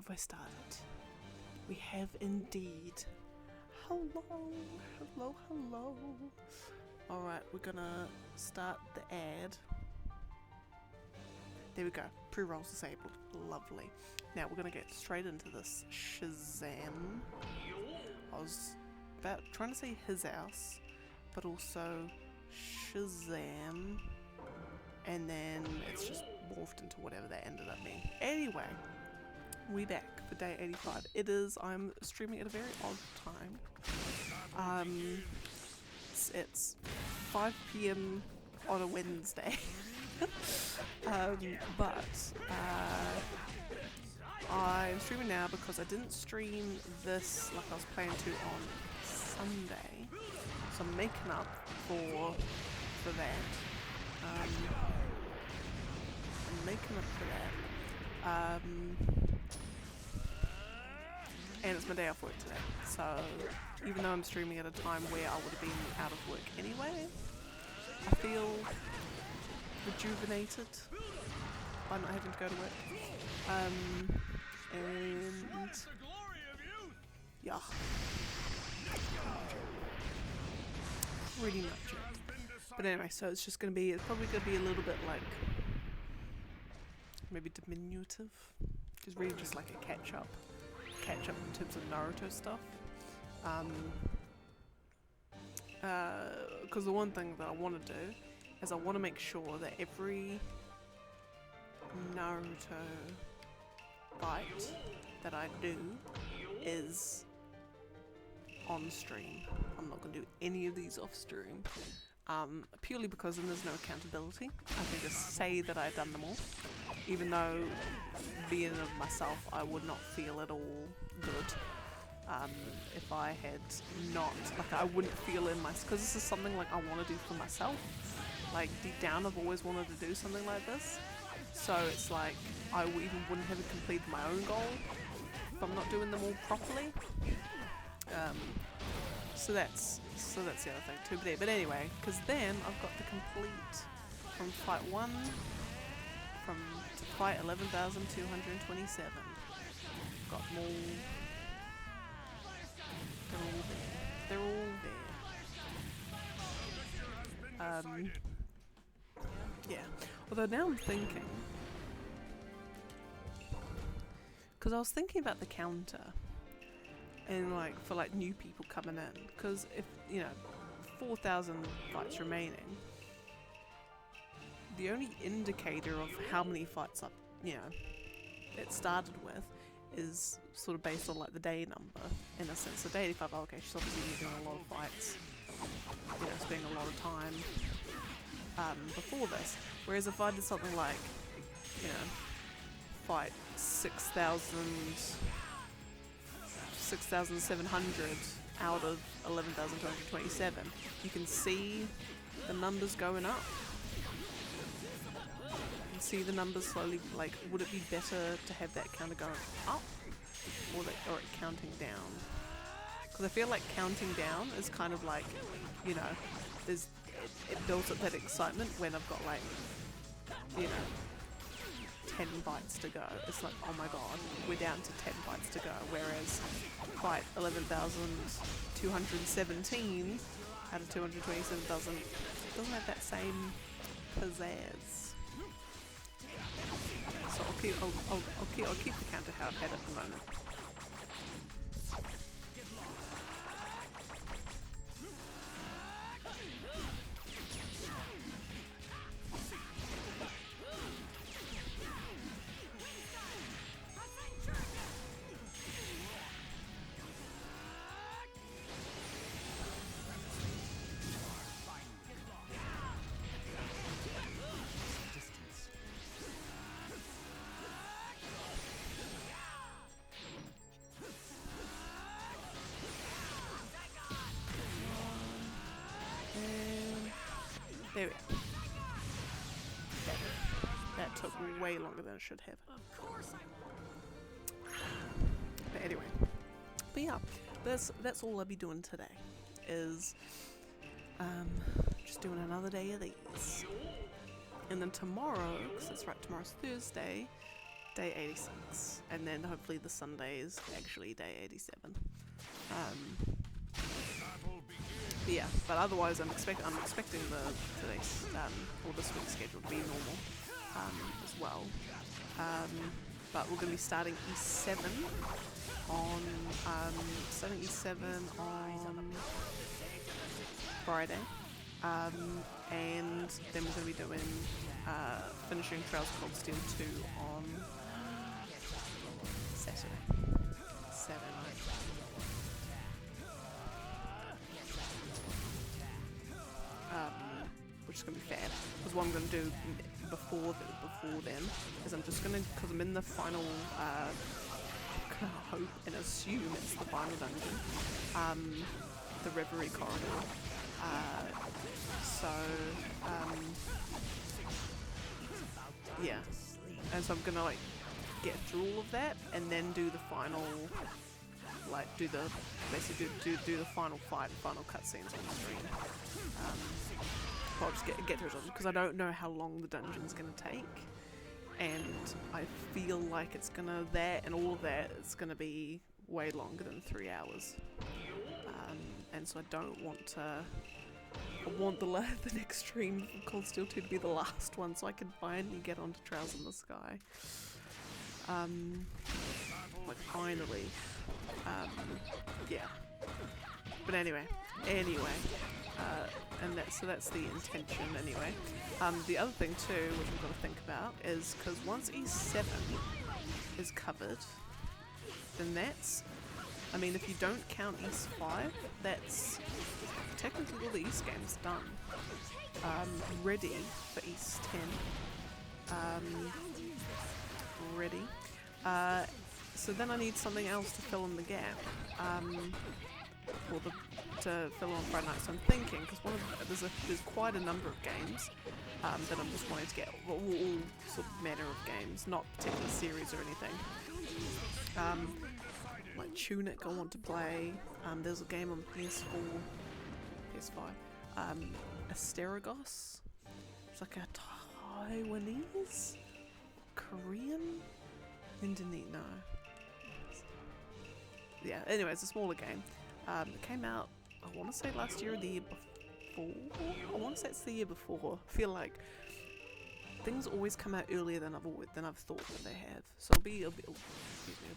have I started? We have indeed. Hello, hello, hello. Alright, we're gonna start the ad. There we go. Pre-rolls disabled. Lovely. Now we're gonna get straight into this Shazam. I was about trying to say his house, but also Shazam. And then it's just morphed into whatever that ended up being. Anyway, we back for day 85. I'm streaming at a very odd time. It's 5 PM on a Wednesday. But I'm streaming now because I didn't stream this like I was planning to on Sunday. So I'm making up for that. I'm making up for that. And it's my day off work today. So even though I'm streaming at a time where I would have been out of work anyway, I feel rejuvenated by not having to go to work. And yeah, pretty much it. But anyway, so it's probably gonna be a little bit like maybe diminutive, just really just like a catch up in terms of Naruto stuff. Because the one thing that I want to do is I want to make sure that every Naruto fight that I do is on stream. I'm not going to do any of these off stream. Purely because then there's no accountability. I can just say that I've done them all, even though being of myself I would not feel at all good if I had not, like I wouldn't feel in my, because this is something like I want to do for myself. Like deep down I've always wanted to do something like this, so it's like I even wouldn't have completed my own goal if I'm not doing them all properly. So that's the other thing too. But anyway, because then I've got to complete from fight 1 to fight 11,227. Got them all. They're all there. Yeah. Although now I'm thinking, because I was thinking about the counter. And like for like new people coming in, because if 4,000 fights remaining, the only indicator of how many fights it started with is sort of based on like the day number, in a sense. So day 85, okay, she's obviously doing a lot of fights, spending a lot of time before this. Whereas if I did something like fight 6,700 out of 11,227, you can see the numbers going up. You can see the numbers slowly, like, would it be better to have that counter going up or it counting down? Because I feel like counting down is kind of like, it builds up that excitement when I've got like, 10 fights to go. It's like, oh my god, we're down to 10 fights to go. Whereas fight 11,217 out of 227 doesn't have that same pizzazz. So I'll keep the counter how I've had at the moment. There we go. That took way longer than it should have. But anyway. But yeah, that's all I'll be doing today. Is just doing another day of these. And then tomorrow, because that's right, tomorrow's Thursday, day 86, and then hopefully the Sunday is actually day 87. Yeah, but otherwise I'm expecting today's or this week's schedule to be normal as well. But we're going to be starting E7 on Friday, and then we're going to be doing finishing Trails of Cold Steel 2 on Saturday. Which is going to be fab, because what I'm going to do before then is I'm just going to, because I'm in the final, I'm going to hope and assume it's the final dungeon, the Reverie Corridor, yeah, and so I'm going to like get through all of that and then do the final, like do the final fight, final cutscenes on the stream. I'll just get through it because I don't know how long the dungeon's going to take, and I feel like it's gonna, that and all of that, it's going to be way longer than 3 hours, and so I don't want to, I want the next stream from Cold Steel 2 to be the last one so I can finally get onto Trails in the Sky. Like finally. Yeah. But anyway, and that's the intention anyway. The other thing too, which we've got to think about, is because once E7 is covered, then that's, I mean, if you don't count E5, that's technically all the East games done. Ready for East 10. Ready. So then I need something else to fill in the gap. To fill on Friday night. So I'm thinking, because there's quite a number of games that I'm just wanting to get, all sort of manner of games, not particular series or anything. Like Tunic I want to play. There's a game on PS4, PS5. Asterigos. It's like a Taiwanese, Korean, Indonesian. No. Yeah. Anyway, it's a smaller game. It came out, I want to say last year or the year before. I want to say it's the year before. I feel like things always come out earlier than I've thought that they have. So it'll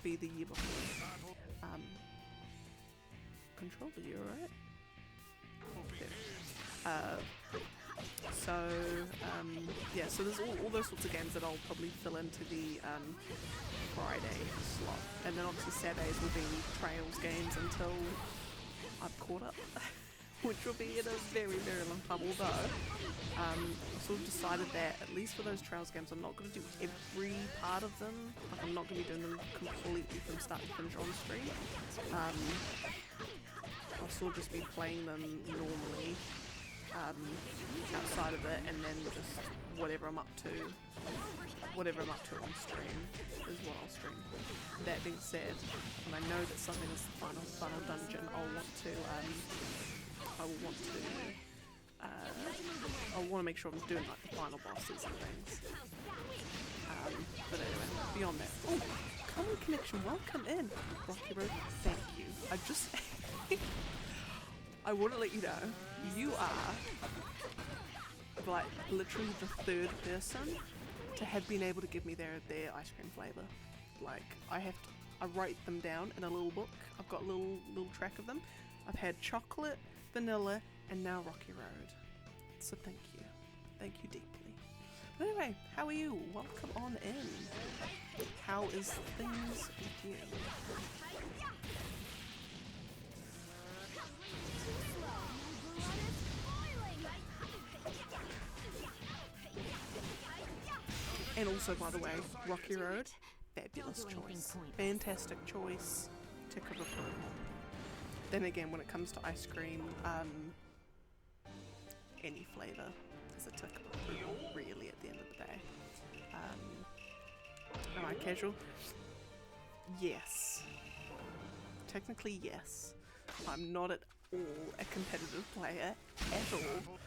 be the year before. Controller, you alright? Yeah, so there's all those sorts of games that I'll probably fill into the Friday slot, and then obviously Saturdays will be Trails games until I've caught up, which will be in a very, very long time. Although I sort of decided that at least for those Trails games, I'm not going to do every part of them. Like, I'm not going to be doing them completely from start to finish on stream. I'll sort of just be playing them normally outside of it, and then just whatever I'm up to on stream is what I'll stream. That being said, when I know that something is the final dungeon, I want to make sure I'm doing like the final bosses and things. But anyway, beyond that, oh, Common Connection, welcome in, Rocky Road. Thank you. I want to let you know, you are like literally the third person to have been able to give me their ice cream flavour. Like, I write them down in a little book. I've got a little track of them. I've had chocolate, vanilla, and now Rocky Road. So thank you deeply. But anyway, how are you? Welcome on in. How is things with you? And also, by the way, Rocky Road, fabulous choice. Fantastic choice. Tick of approval. Then again, when it comes to ice cream, any flavour is a tick of approval, really, at the end of the day. Am I casual? Yes. Technically, yes. I'm not at all a competitive player at all.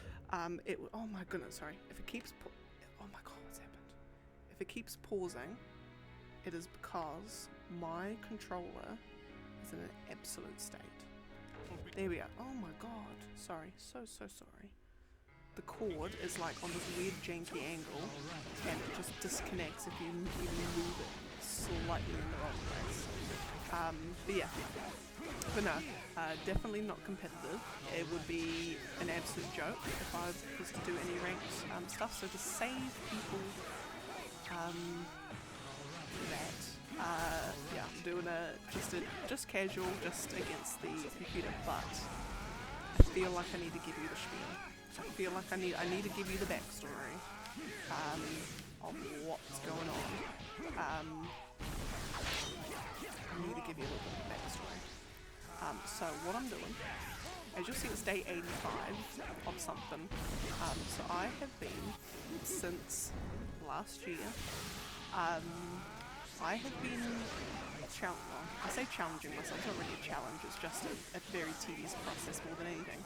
Oh my goodness, sorry. If it keeps oh my god, what's happened? If it keeps pausing, it is because my controller is in an absolute state. There we go. Oh my god. Sorry. So sorry. The cord is like on this weird janky angle and it just disconnects if you even move it slightly in the wrong place. But yeah. But no, definitely not competitive. It would be an absolute joke if I was to do any ranked stuff. So to save people that, yeah, I'm doing just casual, just against the computer. But I feel like I need to give you the spiel. I feel like I need to give you the backstory of what's going on. I need to give you a little bit of backstory. So what I'm doing, as you'll see, it's day 85 of something. So I have been, since last year, I have been I say challenging myself, it's not really a challenge, it's just a very tedious process more than anything,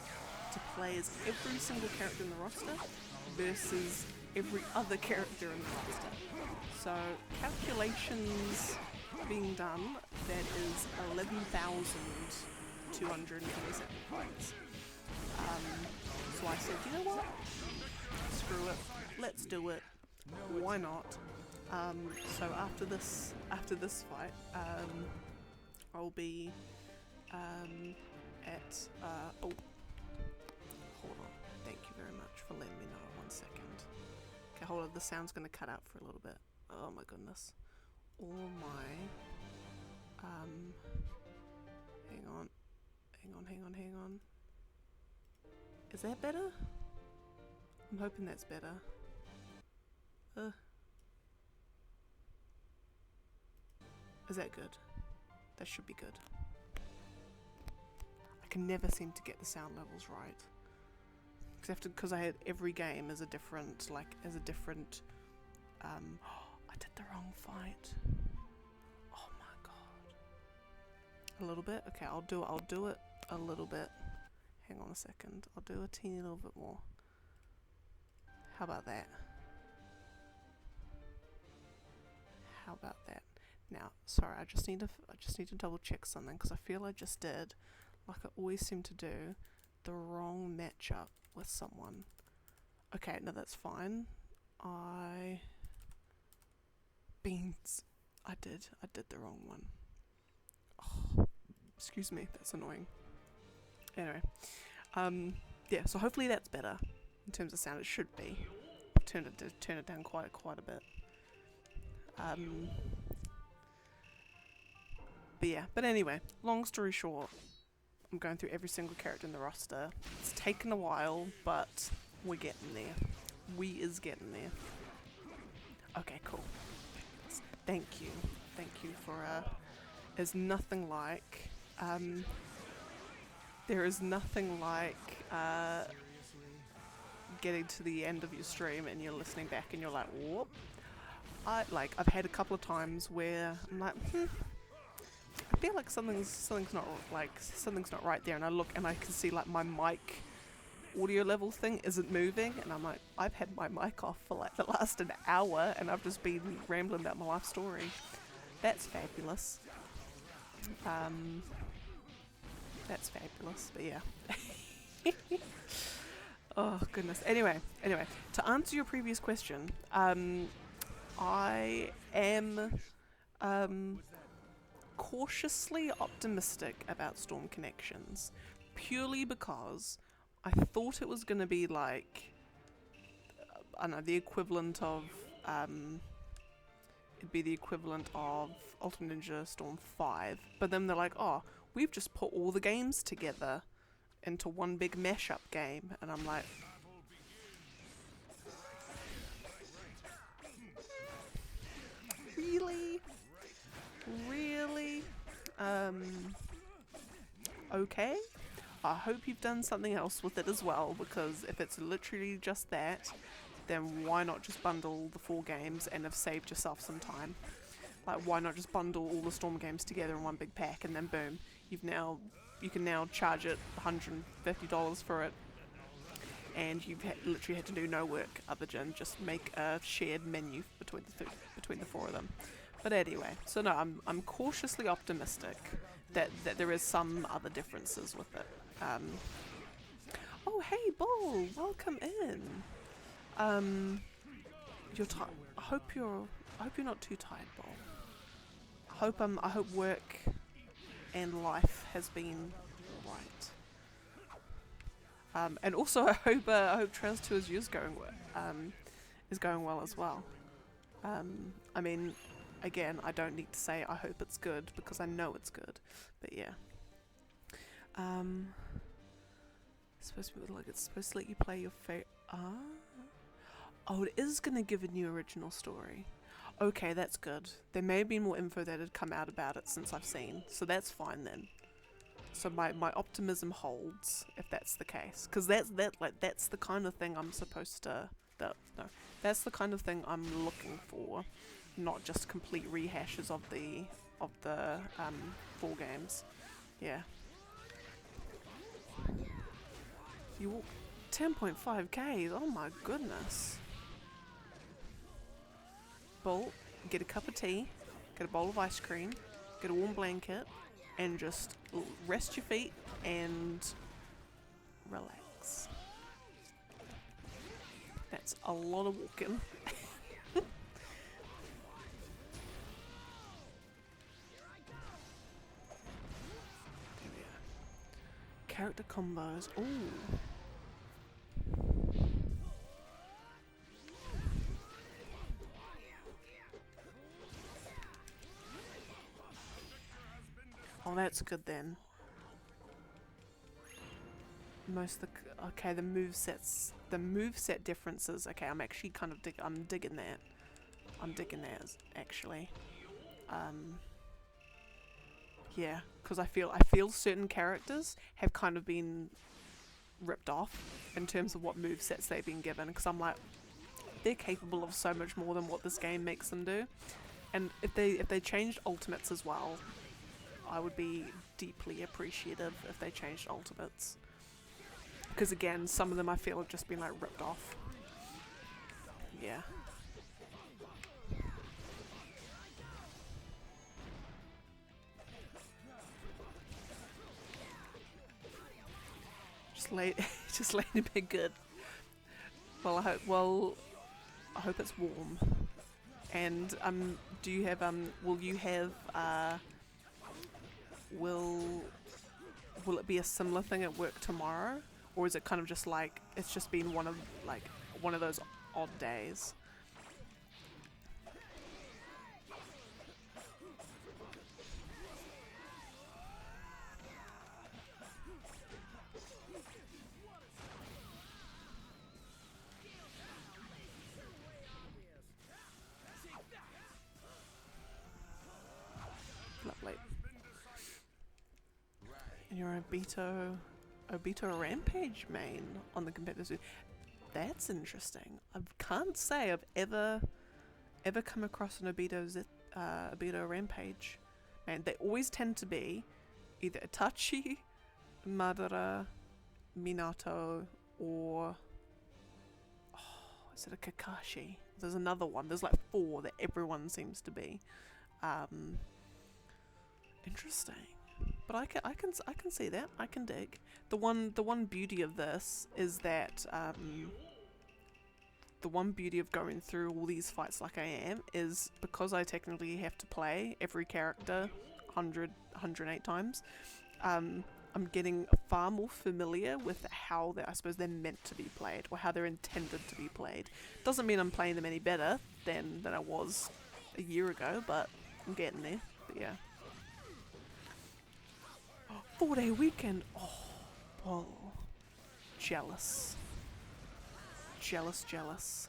to play as every single character in the roster versus every other character in the roster. So calculations being done, that is 11,227 points. So I said, you know what? Screw it. Let's do it. Why not? So after this fight, I'll be at oh, hold on. Thank you very much for letting me know. 1 second. Okay, hold on. The sound's gonna cut out for a little bit. Oh my goodness. All my hang on. Is that better? I'm hoping that's better. Is that good? That should be good. I can never seem to get the sound levels right. Because I had every game as a different, I did the wrong fight. Oh my god. A little bit? Okay, I'll do it a little bit. Hang on a second. I'll do a teeny little bit more. How about that? How about that? Now, sorry, I just need to double check something because I feel I just did, like I always seem to do, the wrong matchup with someone. Okay, no, that's fine. I did the wrong one. Oh, excuse me, that's annoying. Anyway, yeah, so hopefully that's better in terms of sound. It should be. Turn it down quite a bit. But yeah, but anyway, long story short, I'm going through every single character in the roster. It's taken a while, but we're getting there. We is getting there. Okay, cool. Thank you for, there's nothing like, there is nothing like, getting to the end of your stream and you're listening back and you're like, whoop. I've had a couple of times where I'm like, I feel like something's not right there, and I look and I can see like my mic audio level thing isn't moving, and I'm like, I've had my mic off for like the last an hour and I've just been rambling about my life story. That's fabulous. That's fabulous, but yeah. Oh goodness. Anyway, to answer your previous question, I am cautiously optimistic about Storm Connections, purely because I thought it was going to be like, I don't know, the equivalent of, it'd be the equivalent of Ultimate Ninja Storm 5, but then they're like, oh, we've just put all the games together into one big mashup game, and I'm like, really? Okay. I hope you've done something else with it as well, because if it's literally just that, then why not just bundle the 4 games and have saved yourself some time? Like, why not just bundle all the Storm games together in one big pack, and then boom, you can now charge it $150 for it, and you've literally had to do no work other than just make a shared menu between the 4 of them. But anyway, so no, I'm cautiously optimistic that there is some other differences with it. Oh hey, Bull, welcome in. You're tired. I hope you're not too tired, Bull. I hope work and life has been right. And also I hope Trails 2 is going well as well. I mean, again, I don't need to say I hope it's good because I know it's good. But yeah. It's supposed to be like it's supposed to let you play your favorite. Oh, it is gonna give a new original story. Okay, that's good. There may have been more info that had come out about it since I've seen, so that's fine then. So my optimism holds if that's the case, because that's the kind of thing I'm supposed to. That's the kind of thing I'm looking for, not just complete rehashes of the 4 games. Yeah. You walk 10.5Ks. Oh my goodness. Bull, get a cup of tea, get a bowl of ice cream, get a warm blanket, and just rest your feet and relax. That's a lot of walking. Character combos. Ooh. Oh, that's good then. The moveset differences. Okay, I'm actually kind of I'm digging that. I'm digging that actually. Yeah, because I feel certain characters have kind of been ripped off in terms of what movesets they've been given. Because I'm like, they're capable of so much more than what this game makes them do. And if they changed ultimates as well, I would be deeply appreciative if they changed ultimates. Because again, some of them I feel have just been like ripped off. Yeah. Just lay in bed good. Well, I hope it's warm. And do you have will you have will it be a similar thing at work tomorrow, or is it kind of just like it's just been one of those odd days? Lovely. And you're Obito Rampage main on the competitive. That's interesting. I can't say I've ever come across an Obito Rampage main. They always tend to be either Itachi, Madara, Minato, or is it a Kakashi? There's another one. There's like 4 that everyone seems to be. Interesting. But I can see that. I can dig. The one beauty of this is that the one beauty of going through all these fights like I am is because I technically have to play every character 108 times. I'm getting far more familiar with how I suppose they're meant to be played, or how they're intended to be played. Doesn't mean I'm playing them any better than I was a year ago, but I'm getting there. But yeah. 4-day weekend. Oh, whoa. Jealous. Jealous.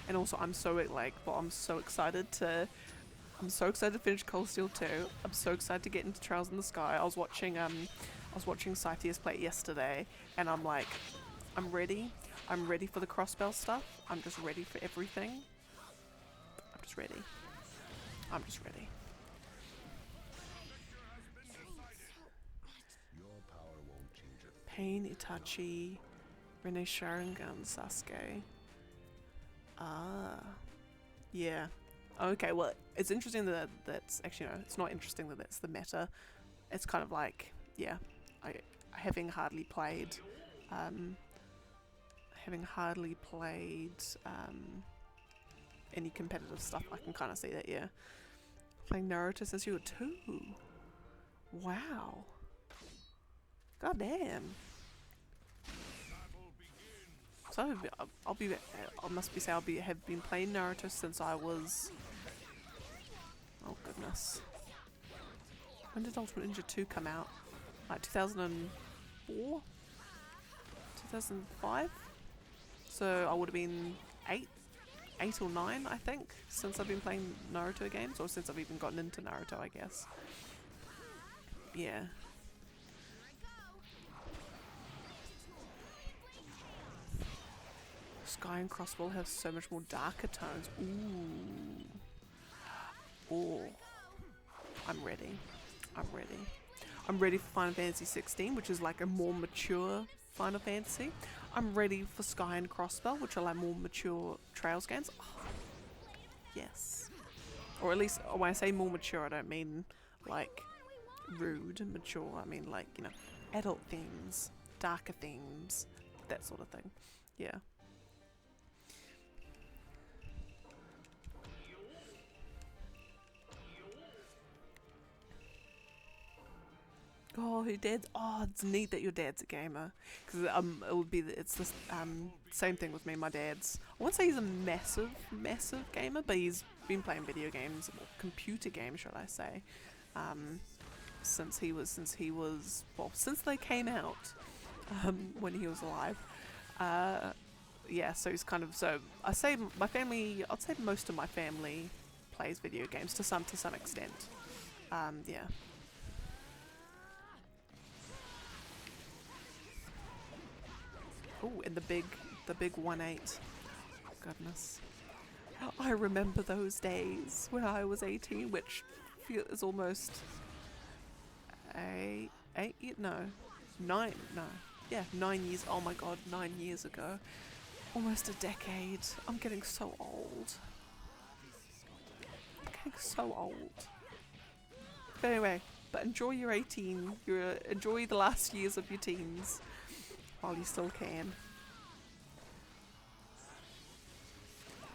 And also, I'm so excited to finish Cold Steel 2. I'm so excited to get into Trials in the Sky. I was watching Saitius play it yesterday, and I'm like, I'm ready. I'm ready for the crossbell stuff. I'm just ready for everything. I'm just ready. Pain, Itachi, Rene Sharingan, Sasuke. Ah. Yeah. Okay, well, it's interesting that that's actually, no, it's not interesting that that's the meta. It's kind of like, yeah, I having hardly played, any competitive stuff, I can kind of see that, yeah. Playing Naruto since you were 2. Wow. God damn. So have been playing Naruto since I was, oh goodness. When did Ultimate Ninja 2 come out? Like 2004? 2005? So I would have been 8 or 9, I think, since I've been playing Naruto games, or since I've even gotten into Naruto, I guess. Yeah. Sky and Cross will have so much more darker tones. Ooh. Oh. I'm ready. I'm ready. I'm ready for Final Fantasy 16, which is like a more mature Final Fantasy. I'm ready for Sky and Crossbell, which are like more mature Trails games. Oh, yes. Or at least, when I say more mature, I don't mean like rude and mature. I mean like, you know, adult themes, darker themes, that sort of thing. Yeah. Oh, your dad's. Oh, it's neat that your dad's a gamer, because it would be. It's the same thing with me. My dad's. I wouldn't say he's a massive gamer, but he's been playing video games, or computer games, should I say, since they came out, when he was alive. Yeah, so he's kind of. So I say my family. I'd say most of my family plays video games to some extent. Yeah. Oh, and the big 1.8. Oh, goodness. I remember those days when I was 18, which is almost 9 years. Oh my god, 9 years ago. Almost a decade. I'm getting so old. But anyway, enjoy your 18. Enjoy the last years of your teens while you still can.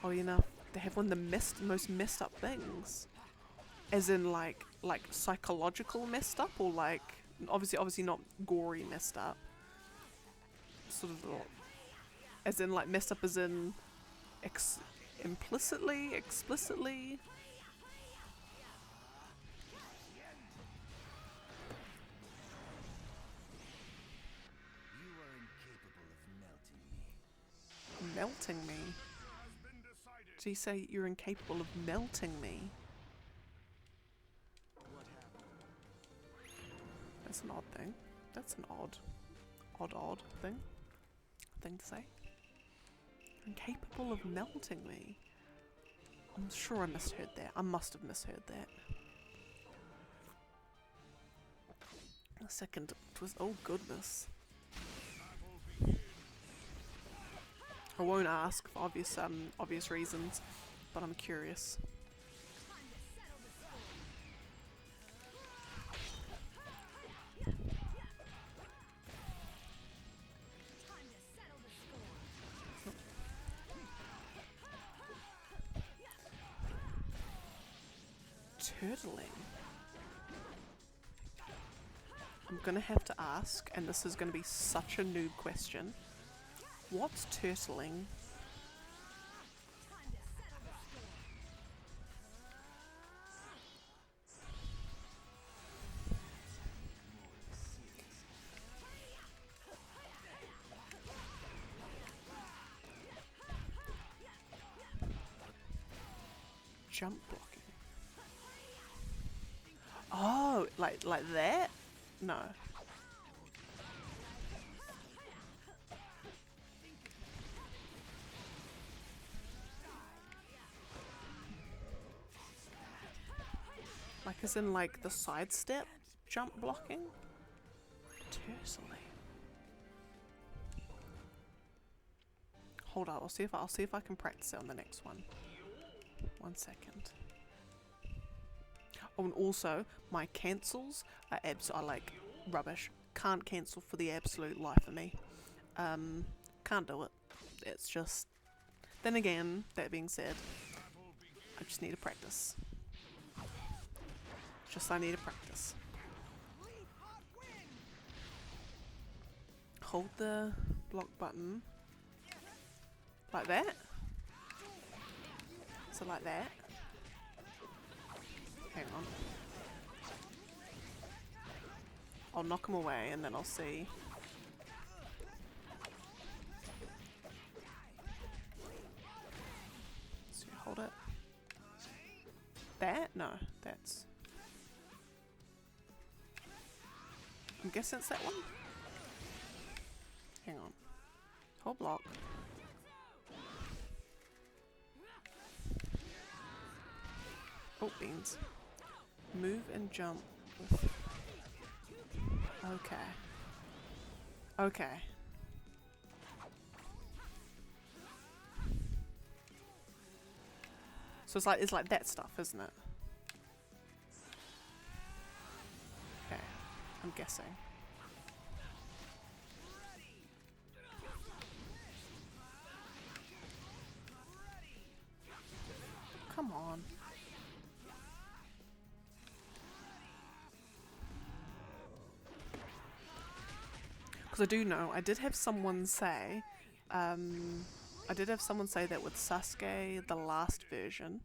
Oh, you know, they have one of the most messed up things, as in like psychological messed up, or like obviously not gory messed up. Sort of, as in like messed up, as in explicitly. Melting me? Did he say you're incapable of melting me? That's an odd thing. That's an odd thing to say. Incapable of melting me? I'm sure I misheard that. I must have misheard that. A second twist. Oh goodness. I won't ask for obvious reasons, but I'm curious. Turtling. I'm gonna have to ask, and this is gonna be such a noob question. What's turtling? Jump blocking. Oh, like that? No. Like as in like the sidestep jump blocking? Turtling. Hold on, I'll see if I can practice it on the next one. 1 second. Oh, and also my cancels are like rubbish. Can't cancel for the absolute life of me. Can't do it. It's just. Then again, that being said, I just need to practice. I need to practice. Hold the block button. Like that? So like that? Hang on. I'll knock him away and then I'll see. So you hold it. That? No, that's... I'm guessing it's that one? Hang on. Hold block. Oh, beans. Move and jump. Okay. Okay. So it's like that stuff, isn't it? Okay. I'm guessing. Come on. Because I do know, I did have someone say that with Sasuke, the last version,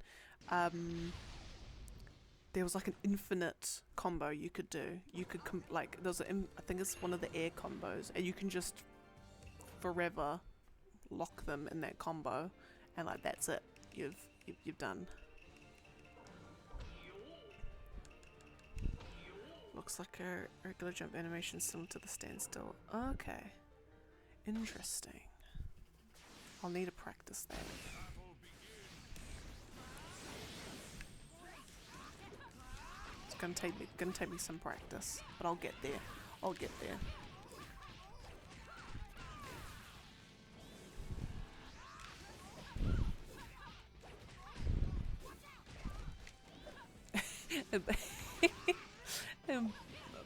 there was like an infinite combo you could do. You could like there's I think it's one of the air combos, and you can just forever lock them in that combo, and like that's it. You've done. Looks like a regular jump animation similar to the standstill. Okay. Interesting. I'll need to practice that. It's gonna take me some practice, but I'll get there. I'll get there.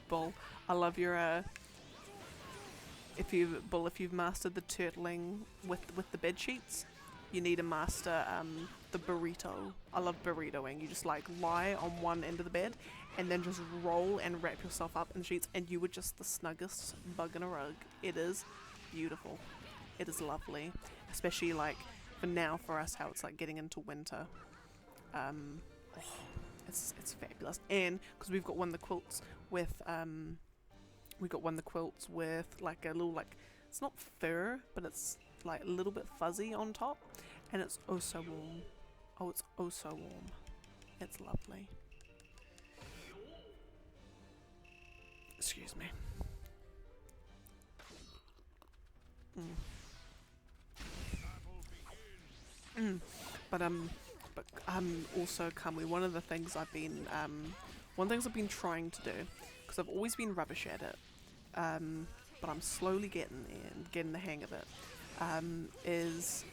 Bull, I love your if you've mastered the turtling with the bed sheets, you need to master the burrito. I love burritoing. You just like lie on one end of the bed and then just roll and wrap yourself up in the sheets, and you were just the snuggest bug in a rug. It is beautiful. It is lovely, especially like for now for us how it's like getting into winter. It's fabulous, and because we've got one of the quilts with like a little like it's not fur, but it's like a little bit fuzzy on top, and it's oh so warm. Oh, it's oh so warm. It's lovely. Excuse me. But also Kamui, one of the things I've been trying to do, because I've always been rubbish at it, but I'm slowly getting there and getting the hang of it, is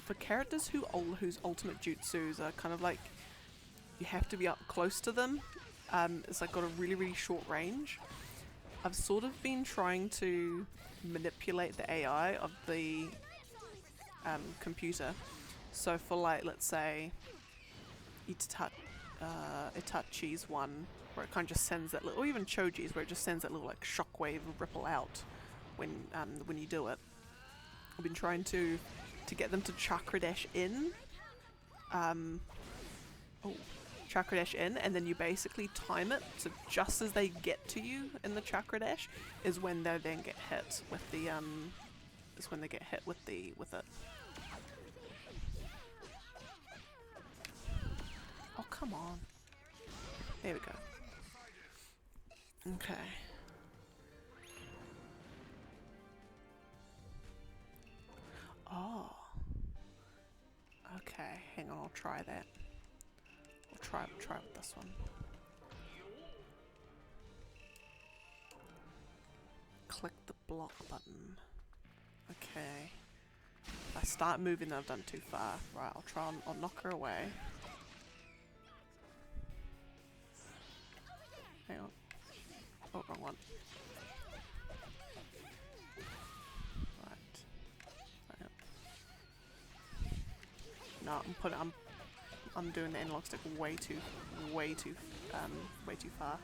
for characters whose ultimate jutsus are kind of like you have to be up close to them, it's like got a really really short range. I've sort of been trying to manipulate the AI of the computer. So for like, let's say, Itachi's one, where it kind of just sends that little, or even Choji's, where it just sends that little like shockwave ripple out when you do it. I've been trying to get them to chakra dash in. Chakra dash in, and then you basically time it so just as they get to you in the chakra dash is when they then get hit with the with it. Oh, come on. There we go. Okay. Oh. Okay, hang on, I'll try that. I'll try with this one. Click the block button. Okay. I start moving, then I've done too far. Right, I'll try and I'll knock her away. Hang on. Oh, wrong one. Right. Hang on. No, I'm doing the analog stick way too far.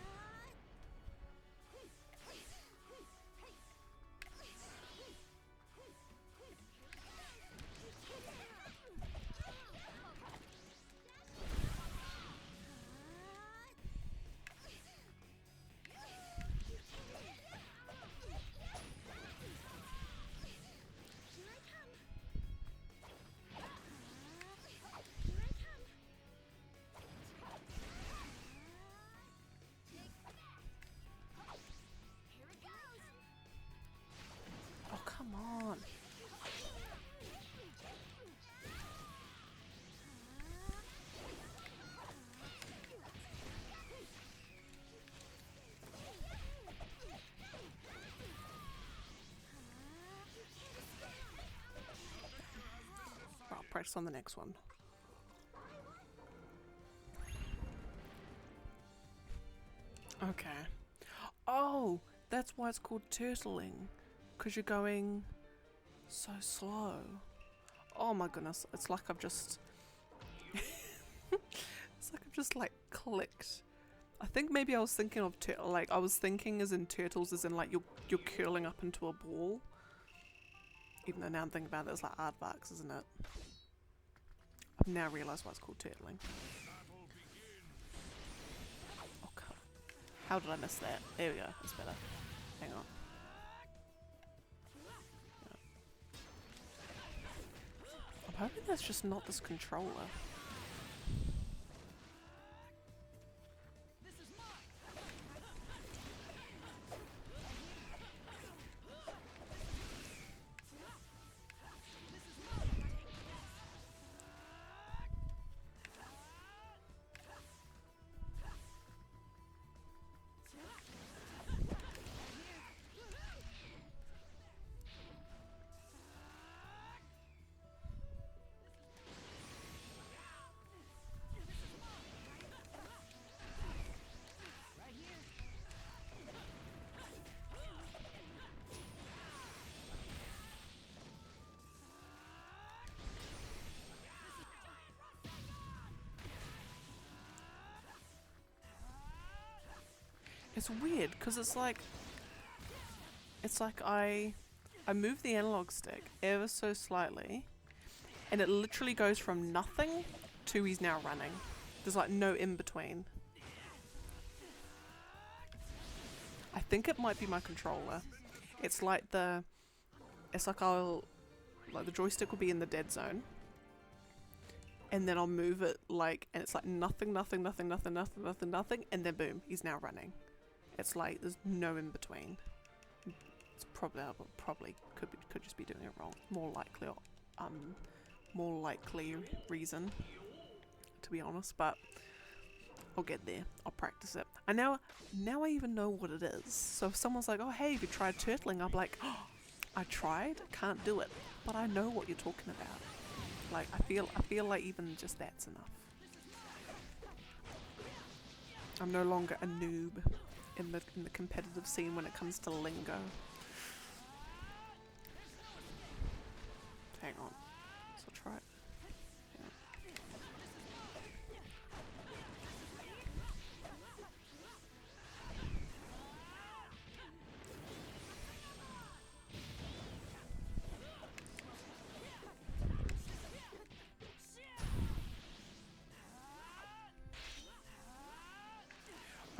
Oh, come on. I'll practice on the next one. Okay. Oh, that's why it's called turtling. Because you're going so slow. Oh my goodness. It's like I've just... it's like I've just like clicked. I think maybe I was thinking of like I was thinking as in turtles as in like you're curling up into a ball. Even though now I'm thinking about it, it's like aardvarks, isn't it? I've now realised why it's called turtling. Oh, God. How did I miss that? There we go. That's better. Hang on. I'm hoping that's just not this controller. It's weird because it's like I move the analog stick ever so slightly and it literally goes from nothing to he's now running. There's like no in between. I think it might be my controller. It's like the joystick will be in the dead zone. And then I'll move it like, and it's like nothing, nothing, nothing, nothing, nothing, nothing, nothing, and then boom, he's now running. It's like there's no in between. It's probably could just be doing it wrong. More likely reason, to be honest. But I'll get there. I'll practice it. And now I even know what it is. So if someone's like, "Oh, hey, have you tried turtling?" I'm like, "Oh, I tried. Can't do it, but I know what you're talking about." Like I feel like even just that's enough. I'm no longer a noob in the competitive scene when it comes to lingo. Hang on. So I'll try it.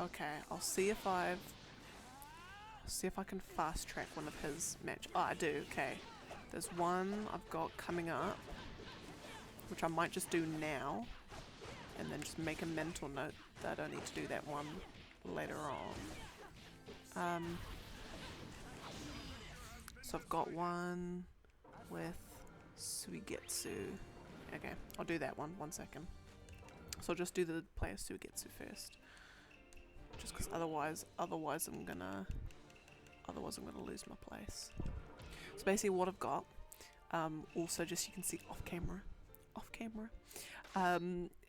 Okay, I'll see if I can fast track one of his match. Oh, I do. Okay, there's one I've got coming up, which I might just do now, and then just make a mental note that I don't need to do that one later on. So I've got one with Suigetsu. Okay, I'll do that one. 1 second. So I'll just do the player Suigetsu first. Just because otherwise I'm gonna lose my place. So basically what I've got, also just you can see off camera,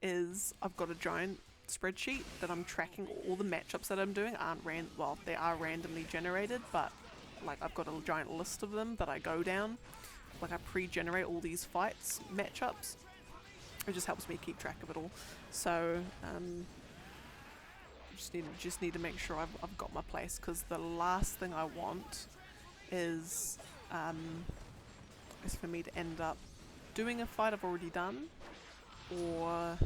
is I've got a giant spreadsheet that I'm tracking all the matchups that I'm doing. They are randomly generated, but like I've got a giant list of them that I go down. Like I pre-generate all these fights, matchups. It just helps me keep track of it all. So just need to make sure I've got my place, because the last thing I want is for me to end up doing a fight I've already done, or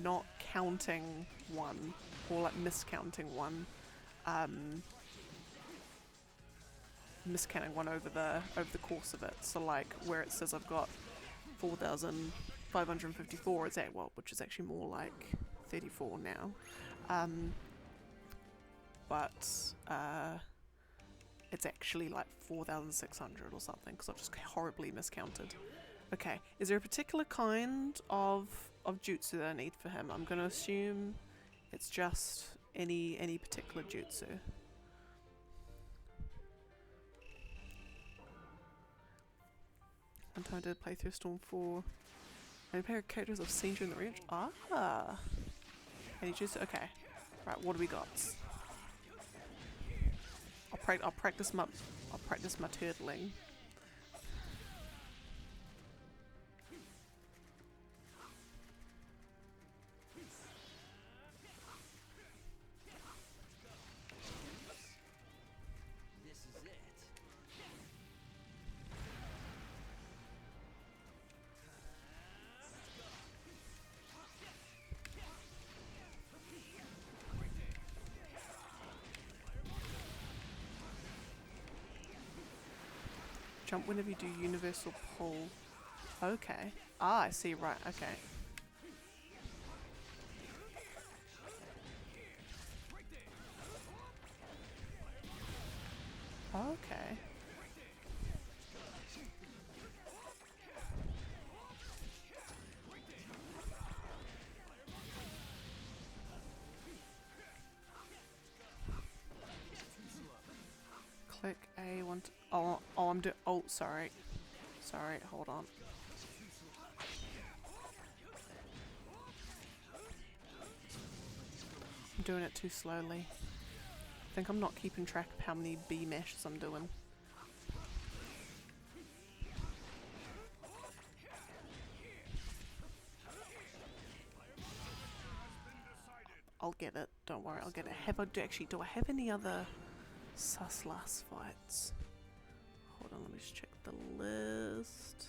not counting one, or like miscounting one, over the course of it. So like where it says I've got 4,554, it's which is actually more like 34 now. But it's actually like 4,600 or something, because I've just horribly miscounted. Okay, is there a particular kind of jutsu that I need for him? I'm going to assume it's just any particular jutsu. One time I did a playthrough of Storm 4. Any pair of characters I've seen during the range? Ah! Any jutsu? Okay. Right, what do we got? I'll practice my turtling. Jump whenever you do universal pull. Okay. Ah, I see, right, okay. Okay. Click A1 to, oh, I'm doing, oh, sorry, hold on. I'm doing it too slowly. I think I'm not keeping track of how many B meshes I'm doing. I'll get it, don't worry, I'll get it. Do I have any other sus last fights? Hold on, let me just check the list.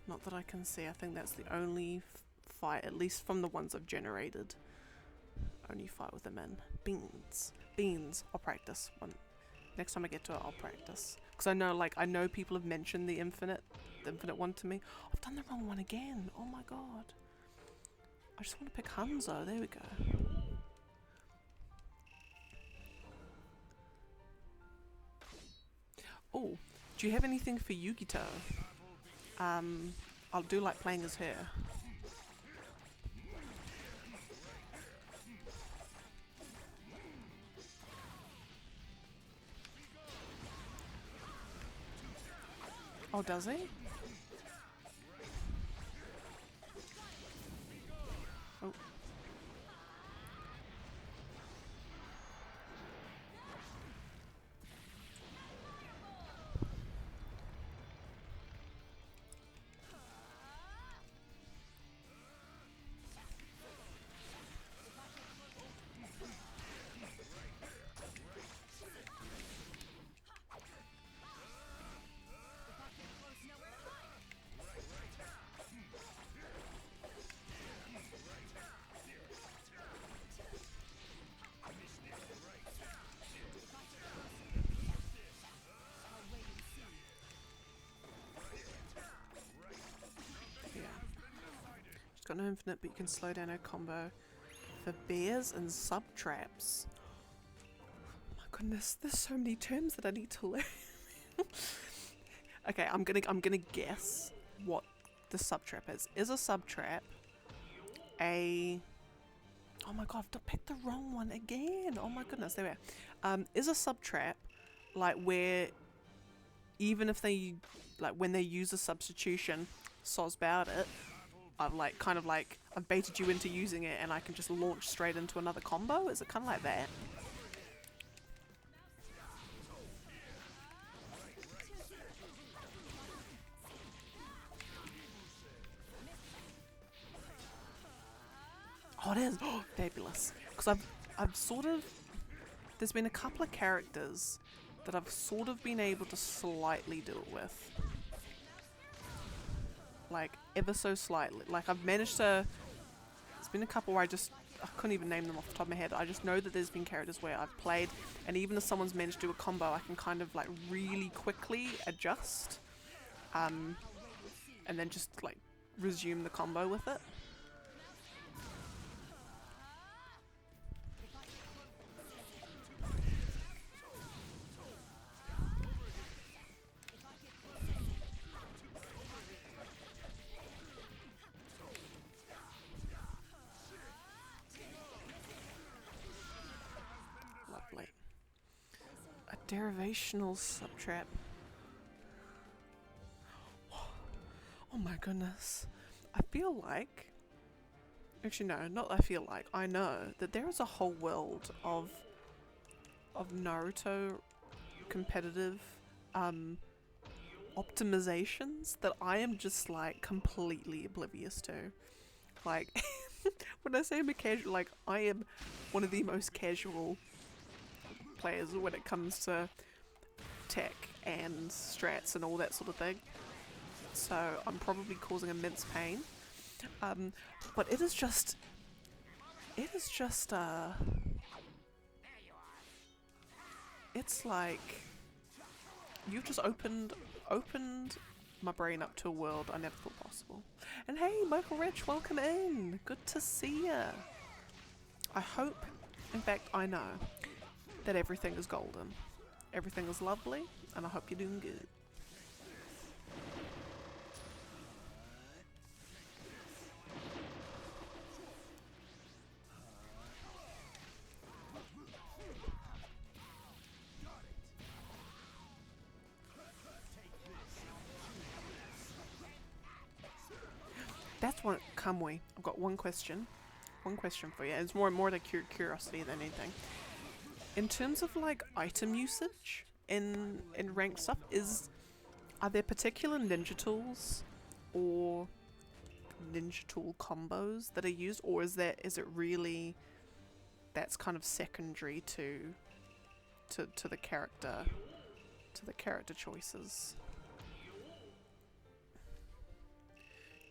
Not that I can see. I think that's the only fight, at least from the ones I've generated. Only fight with them in. Beans. I'll practice one. Next time I get to it, I'll practice. Because I know people have mentioned the infinite one to me. I've done the wrong one again. Oh my god. I just want to pick Hanzo. There we go. Oh, do you have anything for Yugito? I'll do like playing as her. Oh, does he? Oh. Got no infinite, but you can slow down her combo for bears and sub traps. Oh my goodness, there's so many terms that I need to learn. Okay, I'm gonna guess what the sub trap is. Is a sub trap a... Oh my god, I've picked the wrong one again. Oh my goodness, there we are. Is a sub trap like where even if they, like when they use a substitution, soz about it, I've like kind of like I've baited you into using it and I can just launch straight into another combo? Is it kind of like that? Oh, it is! Oh, fabulous. Because I've sort of... There's been a couple of characters that I've sort of been able to slightly do it with. Like, ever so slightly. Like, I've managed to... There's been a couple where I couldn't even name them off the top of my head. I just know that there's been characters where I've played, and even if someone's managed to do a combo, I can kind of, like, really quickly adjust. And then just, like, resume the combo with it. Lovely. A derivational subtrap. Oh my goodness. I feel like... Actually no, not I feel like. I know that there is a whole world of Naruto competitive optimizations that I am just like completely oblivious to. Like, when I say I'm a casual, like I am one of the most casual players when it comes to tech and strats and all that sort of thing. So I'm probably causing immense pain. But it is just, it's like, you've just opened my brain up to a world I never thought possible. And hey, Michael Rich, welcome in. Good to see ya. I hope, in fact, I know that everything is golden. Everything is lovely, and I hope you're doing good. That's one, Kamui. I've got one question for you. It's more like curiosity than anything. In terms of like item usage in ranked stuff, are there particular ninja tools or ninja tool combos that are used, or is it really that's kind of secondary to the character choices?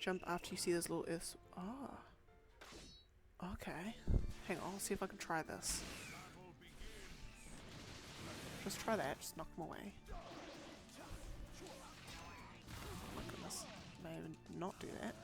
Jump after you see those little earths. Ah. Okay. Hang on, I'll see if I can try this. Just try that, just knock them away. Oh my goodness. Maybe not do that.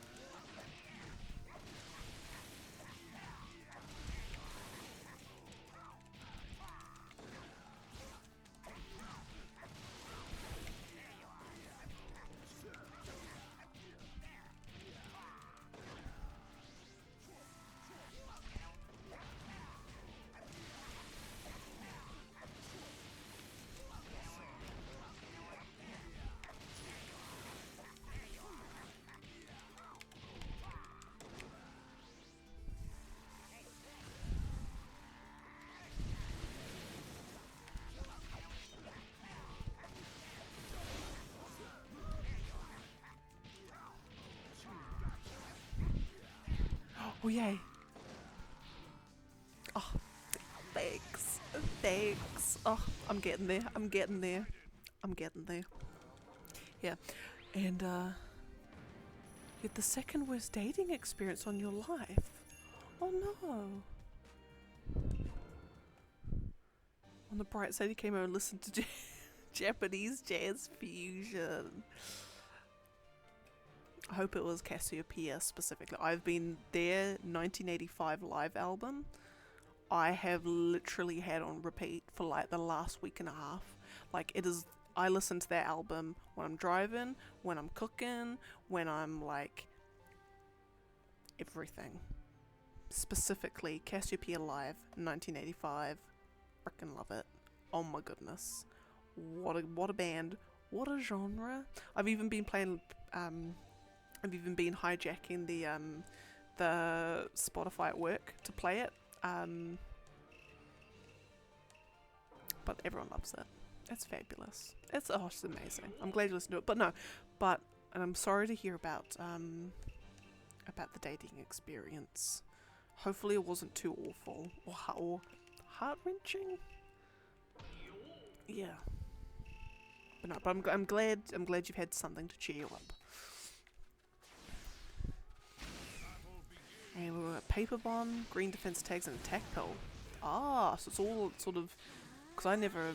Oh yay! Oh, thanks. Oh, I'm getting there. Yeah, and you had the second worst dating experience on your life. Oh no. On the bright side, you came over and listened to Japanese jazz fusion. I hope it was Cassiopeia specifically. I've been their 1985 live album. I have literally had on repeat for like the last week and a half. Like it is, I listen to their album when I'm driving, when I'm cooking, when I'm like everything. Specifically, Cassiopeia Live, 1985. Frickin' love it. Oh my goodness. What a band. What a genre. I've even been playing, I've even been hijacking the Spotify at work to play it. But everyone loves it. It's fabulous. It's amazing. I'm glad you listened to it. And I'm sorry to hear about the dating experience. Hopefully it wasn't too awful or heart-wrenching. Yeah. But I'm glad you've had something to cheer you up. And we've got Paper Bomb, Green Defense Tags, and Attack Pill. So it's all sort of, because I never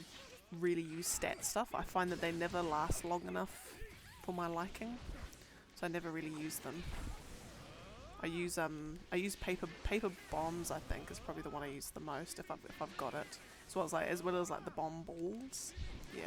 really use stat stuff. I find that they never last long enough for my liking, so I never really use them. I use paper bombs. I think is probably the one I use the most if I've got it. As well as the bomb balls. Yeah.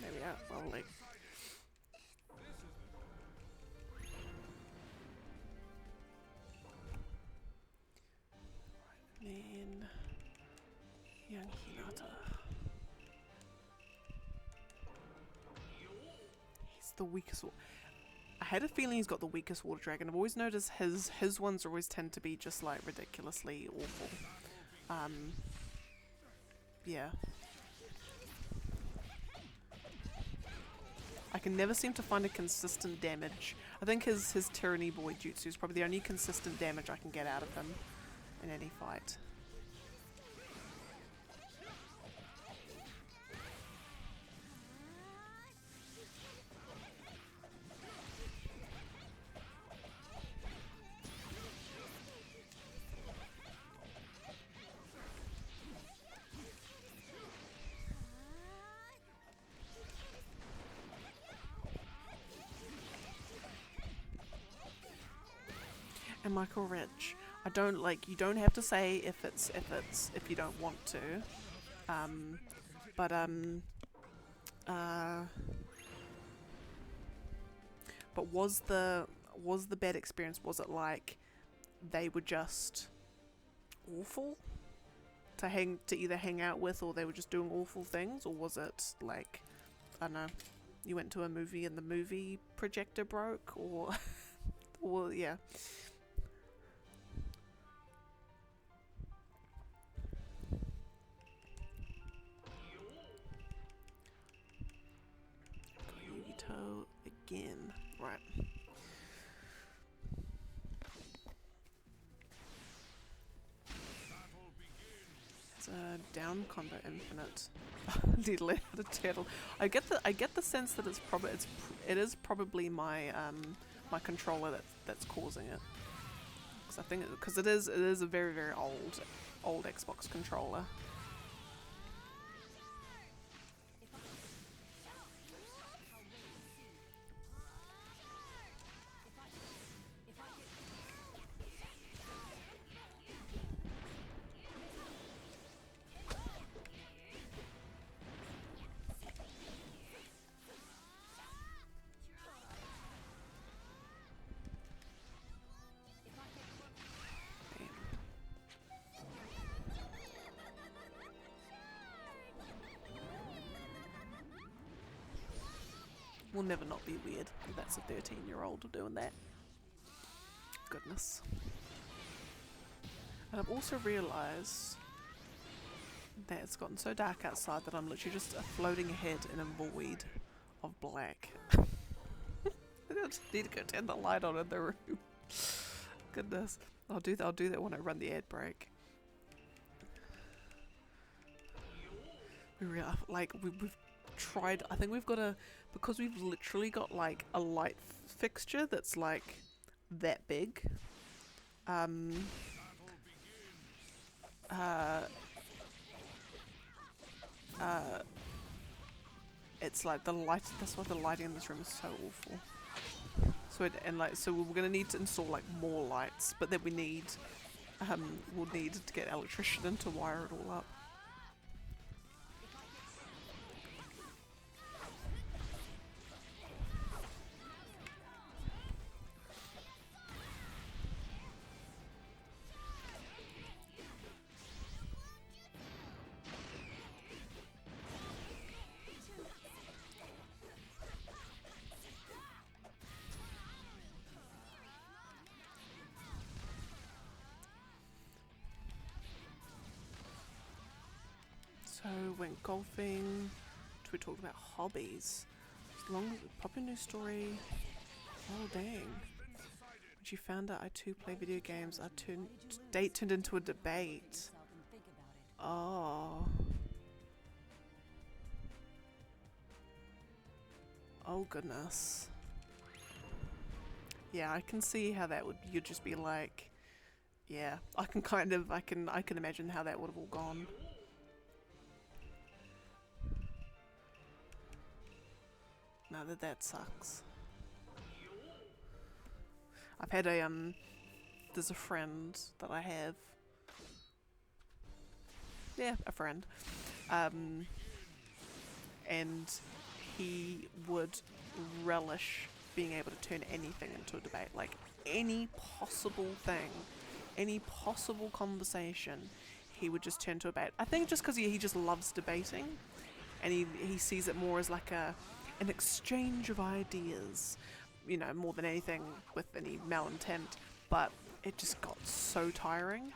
There we are, rolling. Then young Hinata. He's the weakest. I had a feeling he's got the weakest water dragon. I've always noticed his ones always tend to be just like ridiculously awful. Yeah. I can never seem to find a consistent damage. I think his Tyranny Boy Jutsu is probably the only consistent damage I can get out of him in any fight. Am I correct? I don't you don't have to say if you don't want to. But was the bad experience, was it like they were just awful to either hang out with, or they were just doing awful things, or was it like, I don't know, you went to a movie and the movie projector broke, or or yeah. Again, right. It's a down combo infinite. Little a turtle. I get the sense that it is probably my my controller that's causing it. Because I think it is a very very old Xbox controller. Will never not be weird. That's a 13-year-old doing that. Goodness. And I've also realised that it's gotten so dark outside that I'm literally just floating ahead in a void of black. I just need to go turn the light on in the room. Goodness. I'll do that when I run the ad break. We've tried, I think we've got because we've literally got like a light fixture that's like that big. It's like the light, that's why the lighting in this room is so awful. So we're gonna need to install like more lights, but then we'll need to get an electrician in to wire it all up. So went golfing. We talked about hobbies. As long as pop a new story. Oh dang! When she found out I too play video games, our date turned into a debate. Oh. Oh goodness. Yeah, I can see how that would. You'd just be like, yeah. I can imagine how that would have all gone. Now that sucks. I've had there's a friend that I have. Yeah, a friend. And he would relish being able to turn anything into a debate. Like any possible thing, any possible conversation, he would just turn to a debate. I think just because he just loves debating, and he sees it more as like an exchange of ideas, you know, more than anything with any malintent. But it just got so tiring,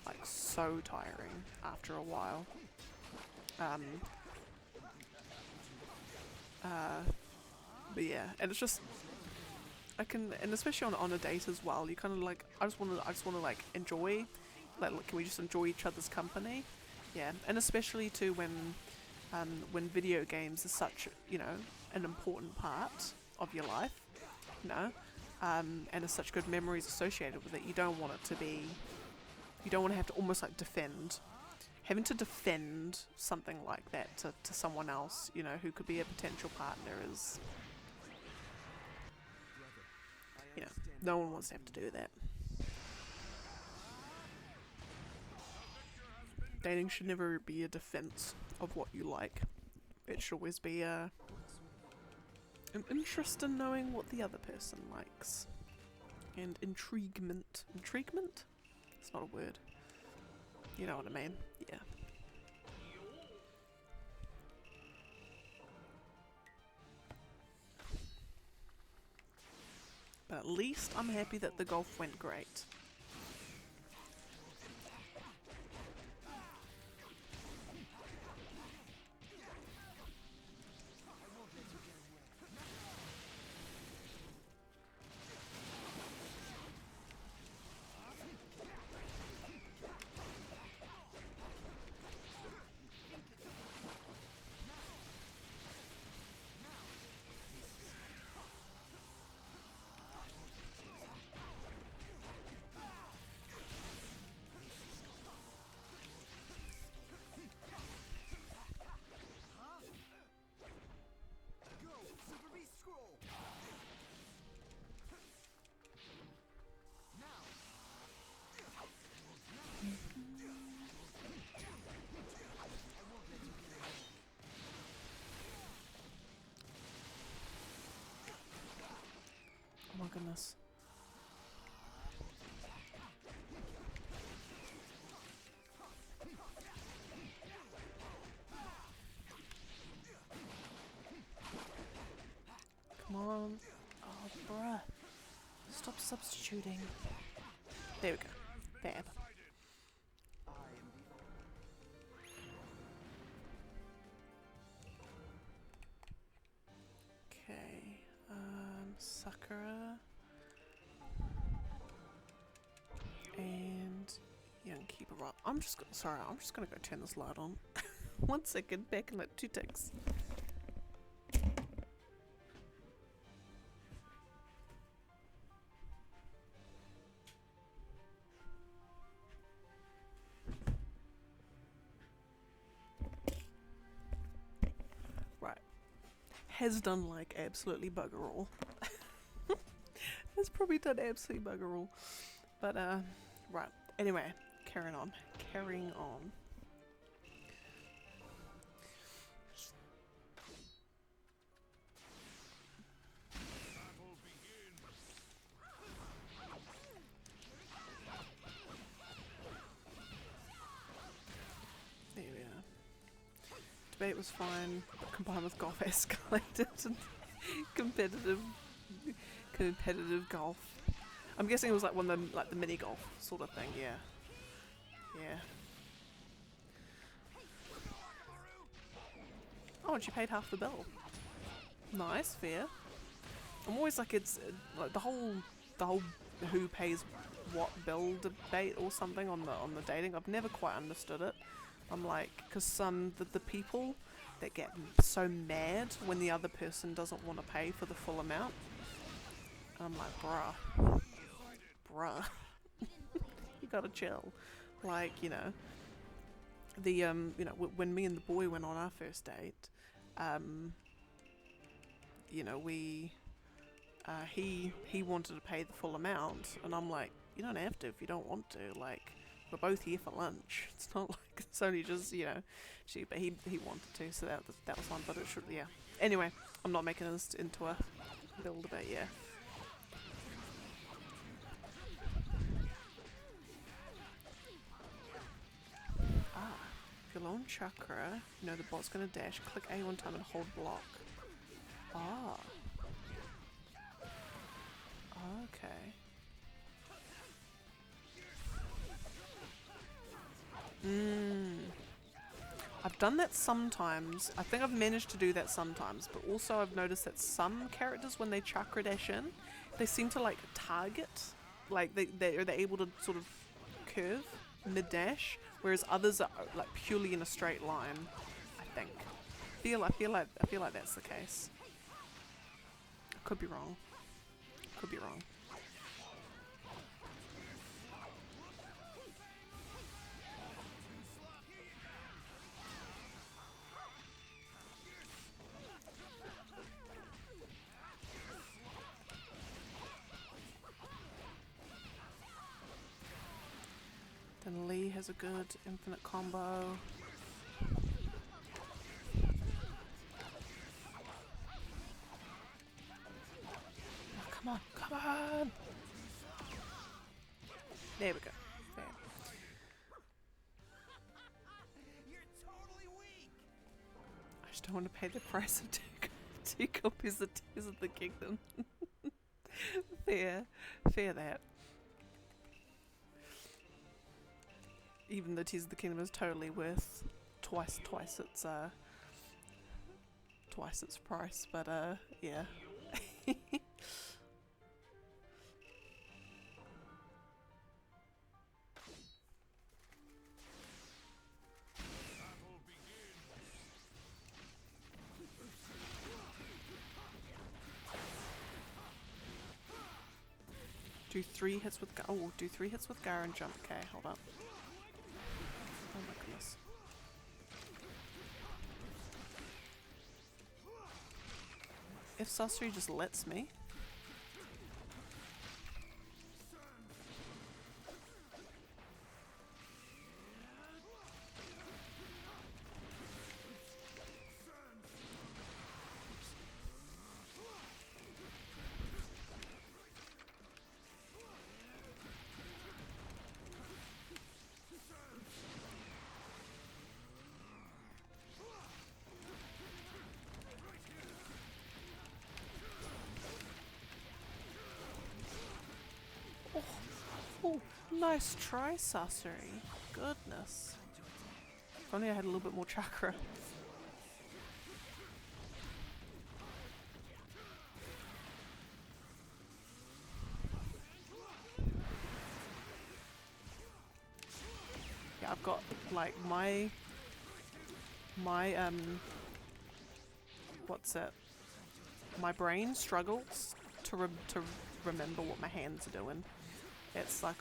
like so tiring after a while. But yeah, and it's just and especially on a date as well. You kind of like I just want to like enjoy, like can we just enjoy each other's company? Yeah, and especially too when video games are such, you know, an important part of your life, you know, and there's such good memories associated with it. You don't want to have to almost like having to defend something like that to someone else, you know, who could be a potential partner is, you know, no one wants to have to do that. Dating should never be a defense of what you like. It should always be an interest in knowing what the other person likes. And intriguement. Intriguement? It's not a word. You know what I mean? Yeah. But at least I'm happy that the golf went great. Oh my goodness. Come on. Oh, bruh. Stop substituting. There we go. Fab. Right, I'm just gonna go turn this light on. 1 second, back in like 2 ticks. Right, has done like absolutely bugger all. Has probably done absolutely bugger all. But right. Anyway, carrying on. There we are. Debate was fine, but combined with golf escalated and competitive golf. I'm guessing it was like one of the mini golf sort of thing. Yeah. Oh, and she paid half the bill. Nice, fair. I'm always like, it's like the whole who pays what bill debate or something on the dating. I've never quite understood it. I'm like, because the people that get so mad when the other person doesn't want to pay for the full amount. And I'm like, bruh, you gotta chill. Like, you know, when me and the boy went on our first date, he wanted to pay the full amount, and I'm like, you don't have to if you don't want to. Like, we're both here for lunch. It's not like it's only just, but he wanted to, so that was fine. But it should, yeah. Anyway, I'm not making this into a bill debate, yeah. If you're low on chakra, you know the bot's gonna dash. Click A one time and hold block. Ah. Okay. I've done that sometimes. I think I've managed to do that sometimes, but also I've noticed that some characters, when they chakra dash in, they seem to like target, like they're able to sort of curve mid dash, whereas others are like purely in a straight line. I think. I feel like that's the case. Could be wrong. Then Lee has a good infinite combo. Oh, come on! There we go. There. I just don't want to pay the price of two copies of Tears of the Kingdom. Fair that. Even though Tears of the Kingdom is totally worth twice its price, but yeah. Do 3 hits with Gar and jump. Okay, hold up. Oh my goodness. If Sasori just lets me. Oh, nice try, Sasori. Goodness. If only I had a little bit more chakra. I've got like my what's it? My brain struggles to remember what my hands are doing. It's like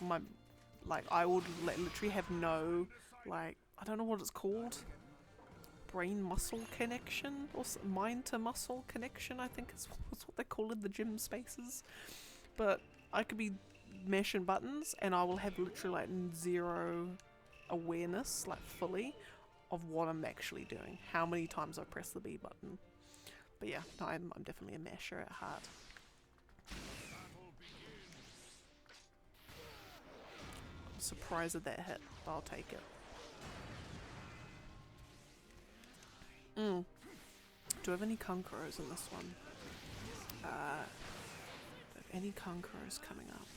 I would literally have no, like, I don't know what it's called. Brain muscle connection or mind to muscle connection, I think is what they call it in the gym spaces. But I could be mashing buttons and I will have literally like zero awareness, like fully, of what I'm actually doing. How many times I press the B button. But yeah, no, I'm definitely a masher at heart. I'm surprised at that hit, but I'll take it. Do I have any Kunkuros in this one? Do I have any Kunkuros coming up?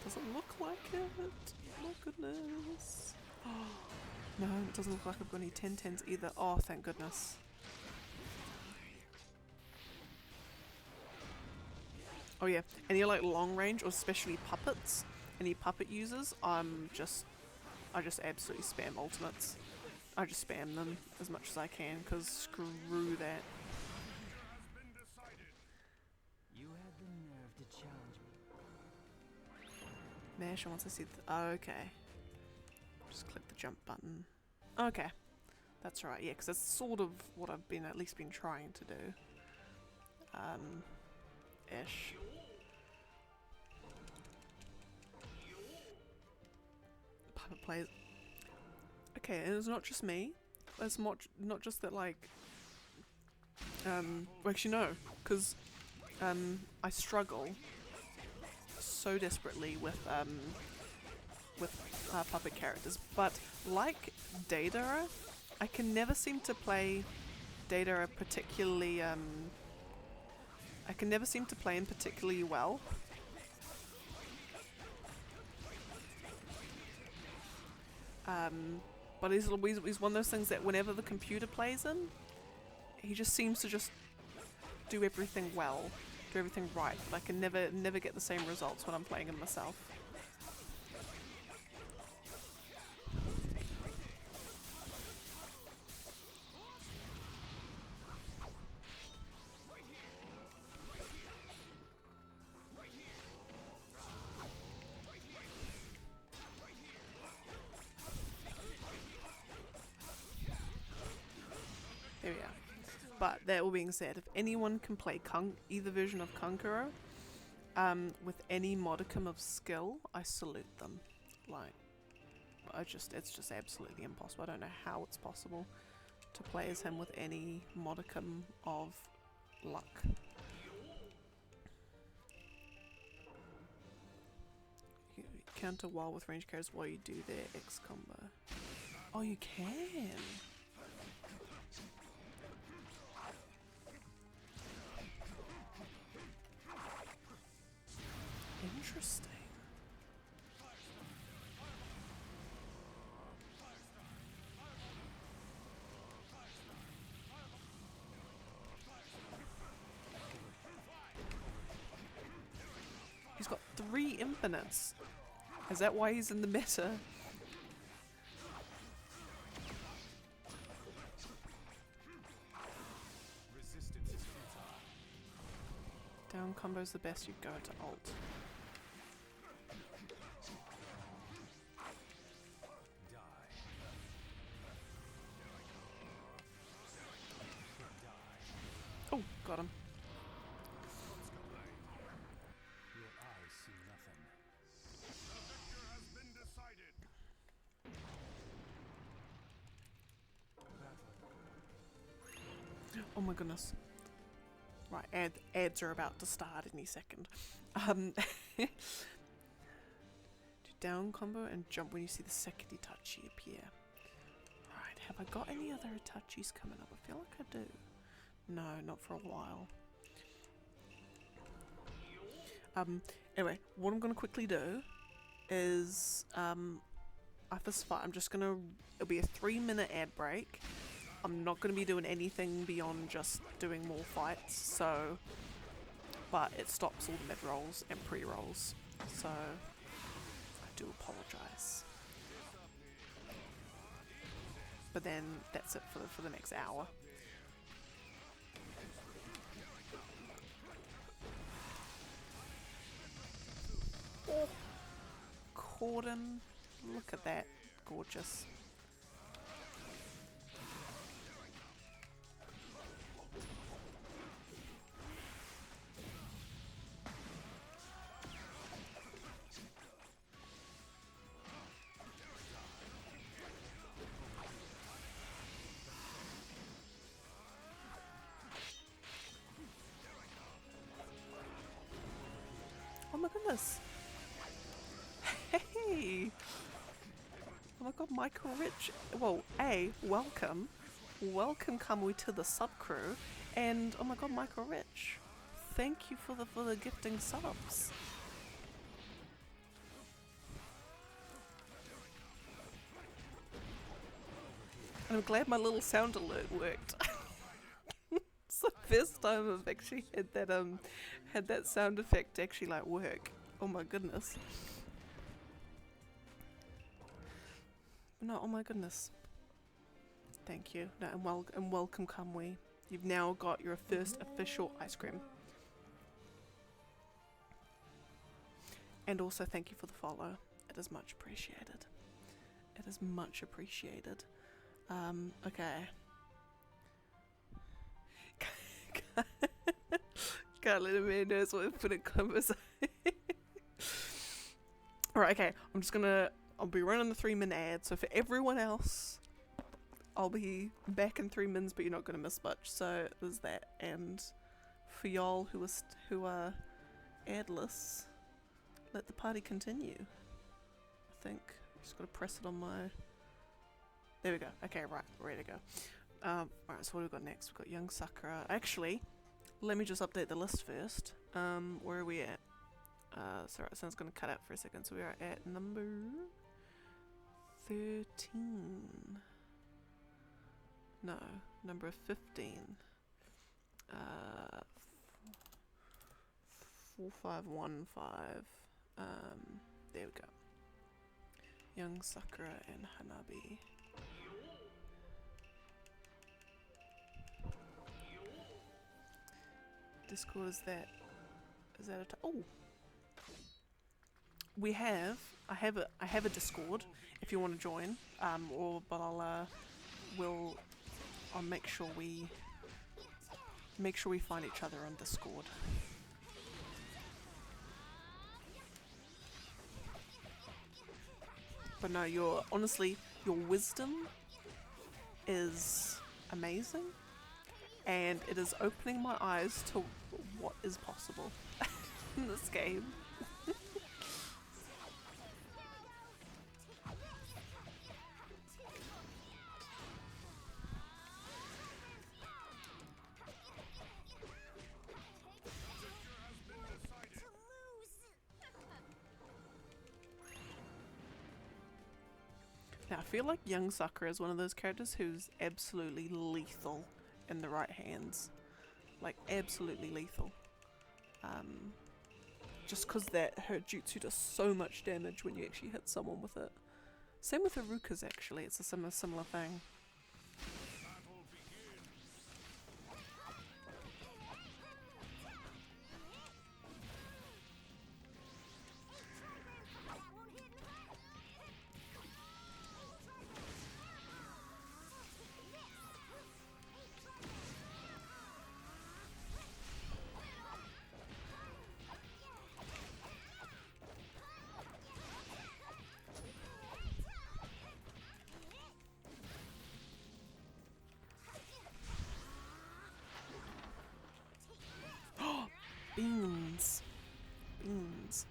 Doesn't look like it. Oh goodness. Oh, no, it doesn't look like I've got any 10-10s either. Oh, thank goodness. Oh yeah, any like long range or especially puppets, any puppet users, I just absolutely spam ultimates. I just spam them as much as I can, because screw that. You had the nerve to challenge me. Mash once I see okay. Just click the jump button. Okay. That's right, yeah, because that's sort of what I've at least been trying to do. Ish. Puppet plays. Okay, and it's not just me. It's not just that, like, well, actually no, because I struggle so desperately with puppet characters, but like Datara, I can never seem to play Datara particularly. I can never seem to play him particularly well. But he's one of those things that whenever the computer plays him, he just seems to just do everything well, do everything right. But I can never get the same results when I'm playing him myself. There we are. But that all being said, if anyone can play either version of Kankuro, with any modicum of skill, I salute them. Like, it's just absolutely impossible. I don't know how it's possible to play as him with any modicum of luck. You counter while with range carries while you do their X combo. Oh, you can! Interesting. He's got 3 infinites. Is that why he's in the meta? Down combo's the best, you go to ult. Oh, got him. Your eyes see nothing. The victor has been decided. Oh my goodness. Right, ads are about to start any second. Do down combo and jump when you see the second Itachi appear. Right, have I got any other Itachis coming up? I feel like I do. No, not for a while. Anyway, what I'm gonna quickly do is after this fight, it'll be a 3-minute ad break. I'm not going to be doing anything beyond just doing more fights, but it stops all the mid rolls and pre rolls, so I do apologise. but then that's it for the next hour. Oh, Corden, look at that, gorgeous. Oh my goodness. Hey! Oh my god, Michael Rich. Well, welcome. Welcome, Kamui, to the sub crew. And oh my god, Michael Rich. Thank you for the gifting subs. And I'm glad my little sound alert worked. It's the first time I've actually had that sound effect actually like work. Oh my goodness. No, oh my goodness. Thank you. No, and welcome, Kamui. You've now got your first official ice cream. And also thank you for the follow. It is much appreciated. It is much appreciated. Okay. Can't let a man know what infinite conversation. Alright, okay. I'll be running the 3-min ad. So for everyone else, I'll be back in 3 mins, but you're not gonna miss much. So there's that. And for y'all who are adless, let the party continue. I think just gotta press it on my. There we go. Okay, right, ready to go. Alright, so what have we got next? We've got Young Sakura. Actually, let me just update the list first. Where are we at? Sorry, it sounds gonna cut out for a second. So we are at number 13. No, number 15. 4515. There we go. Young Sakura and Hanabi. Discord, is that a oh, I have a Discord if you want to join, but I'll make sure we find each other on Discord. But no, your wisdom is amazing. And it is opening my eyes to what is possible in this game. Now I feel like Young Sakura is one of those characters who's absolutely lethal in the right hands. Like, absolutely lethal. Just because her jutsu does so much damage when you actually hit someone with it. Same with Haruka's actually, it's a similar thing. Beans. Beans.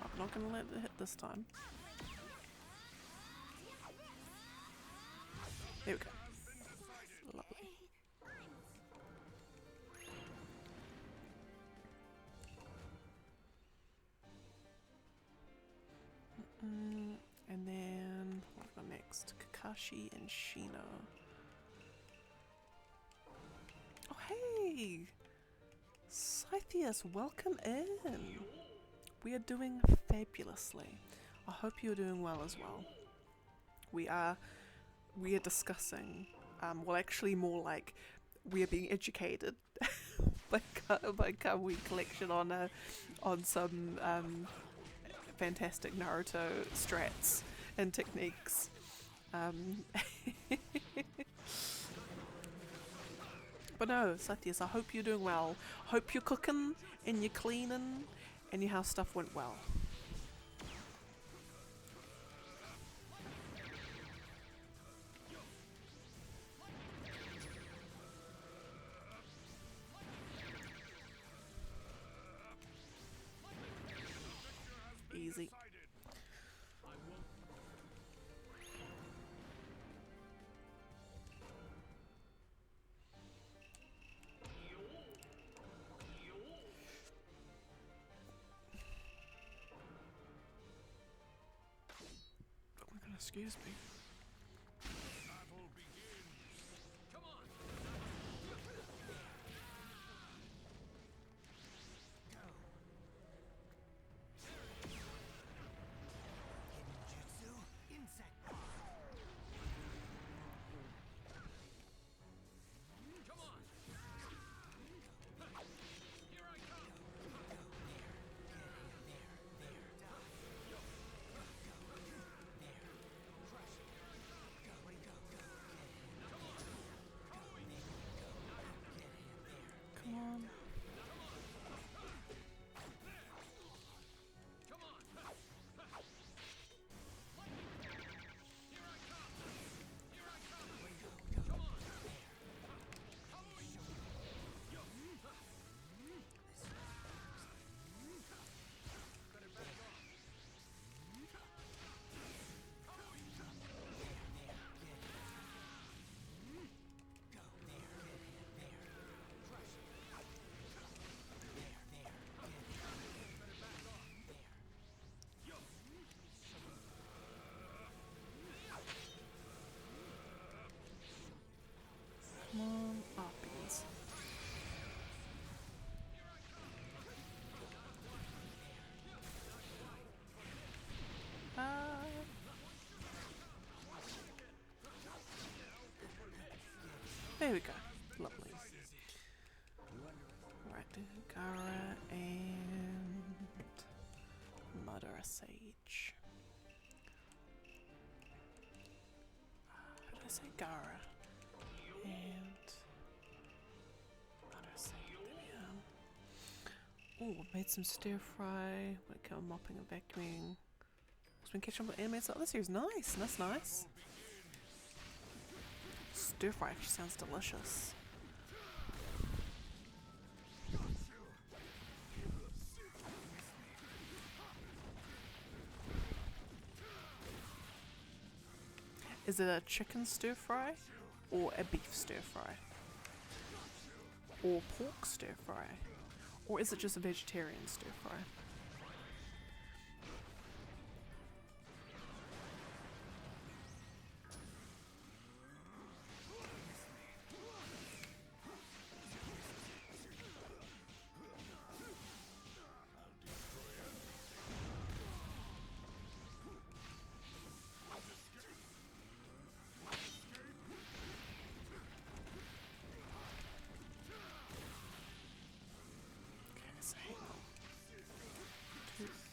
I'm not gonna let it hit this time. There we go. Lovely. Kakashi and Shino. Oh hey! Scythius, welcome in! We are doing fabulously. I hope you're doing well as well. We are discussing, well actually more like we are being educated by Kawi Collection on some fantastic Naruto strats and techniques. But no, Satyas, I hope you're doing well. Hope you're cooking and you're cleaning and your house stuff went well. Easy. Oh my god, excuse me. Come on. Come on, uppies. There we go. Lovely. Right, Gara and Murder Sage. How did I say Gara? And Murder Sage. There we are. Ooh, made some stir fry. When it came mopping and vacuuming. It's been catching up with anime. Oh, this here's nice. That's nice. Stir fry actually sounds delicious. Is it a chicken stir fry or a beef stir fry? Or pork stir fry? Or is it just a vegetarian stir fry?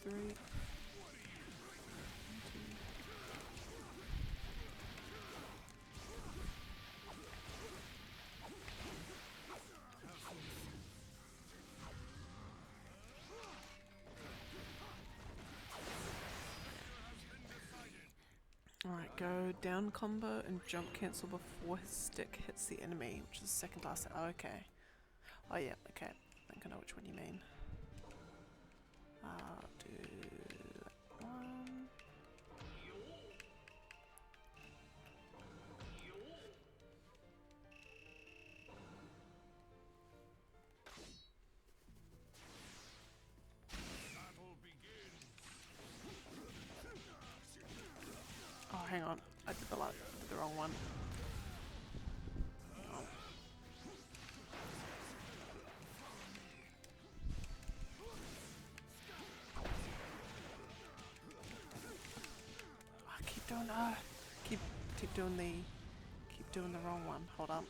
Three. Alright, go down combo and jump cancel before his stick hits the enemy, which is the second last. Oh, okay. Oh yeah, okay. I think I know which one you mean. I'll do that one. Oh, hang on. I did the Oh no! Keep doing the wrong one. Hold up.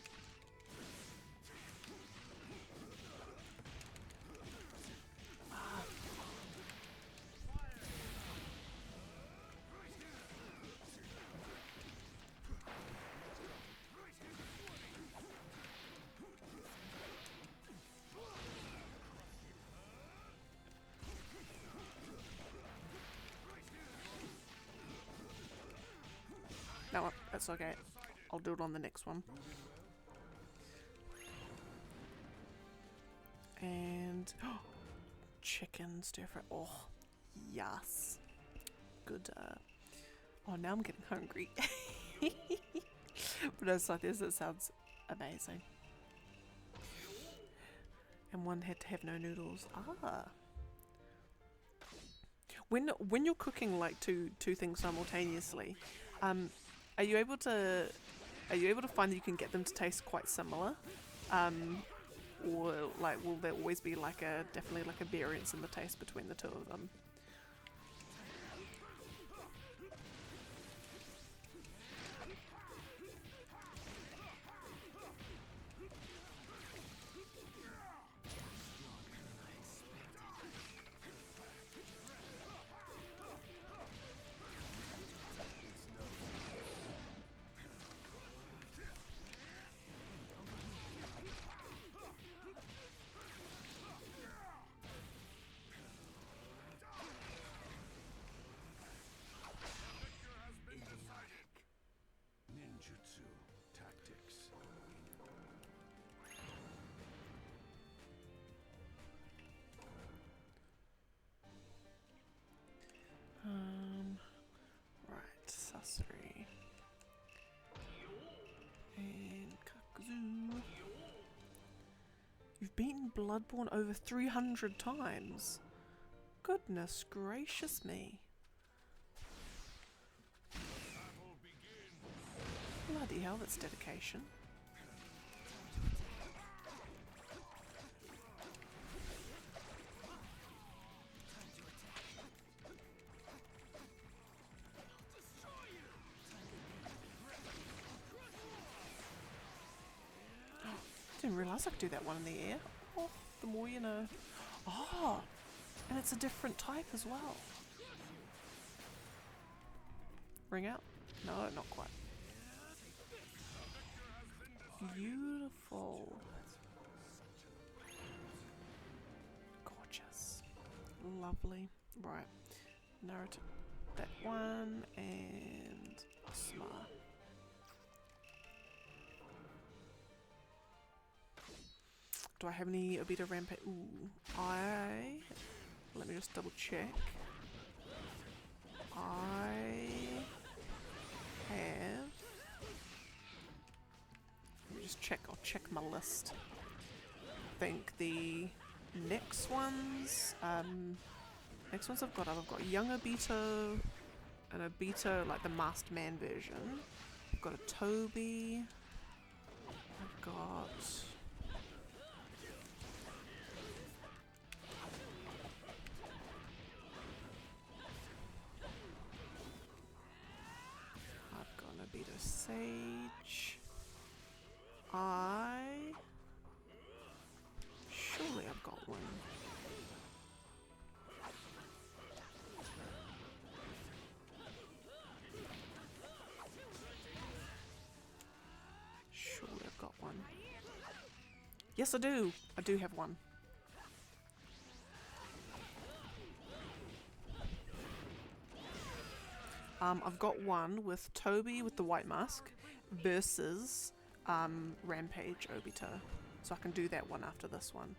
No, that's okay. I'll do it on the next one. And chicken stir fry. Oh, yes. Good. Oh, now I'm getting hungry. But it's like this. It sounds amazing. And one had to have no noodles. Ah. When you're cooking like two things simultaneously, are you able to find that you can get them to taste quite similar, or like will there always be like definitely like a variance in the taste between the two of them? Ninjutsu tactics. Right, Sasori and Kakuzu. You've beaten Bloodborne over 300 times. Goodness gracious me. Bloody hell, that's dedication. Didn't realise I could do that one in the air. Oh, the more you know. Oh, and it's a different type as well. Ring out? No, not quite. Beautiful. Gorgeous. Lovely. Right. Naruto. That one and Osma. Do I have any Obito Rampage? Ooh. Let me just double check. I have... Let me just check. I'll check my list. I think the next ones... Next ones I've got young Obito, an Obito, like the Masked Man version. I've got a Toby. I've got... Obito Sage. Surely I've got one. Surely I've got one. Yes, I do. I do have one. I've got one with Toby with the white mask versus Rampage Obito. So I can do that one after this one.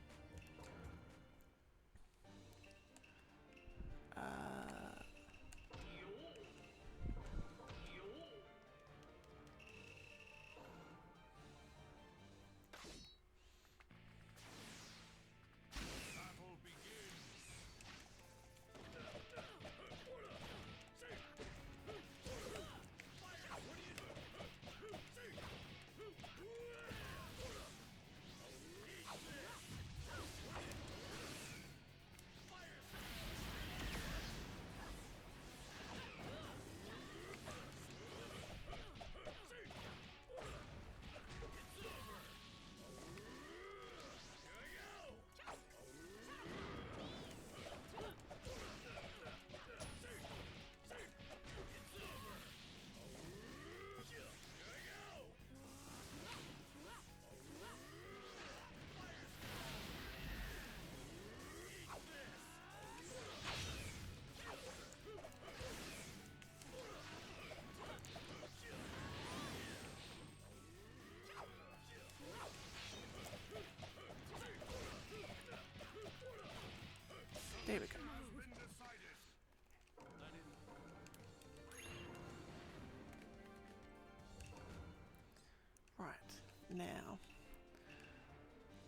now.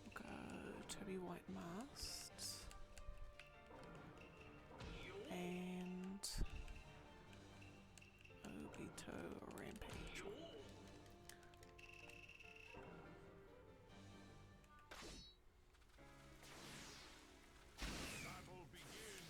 We'll go Toby White Mast. And Obito Rampage. Battle begins.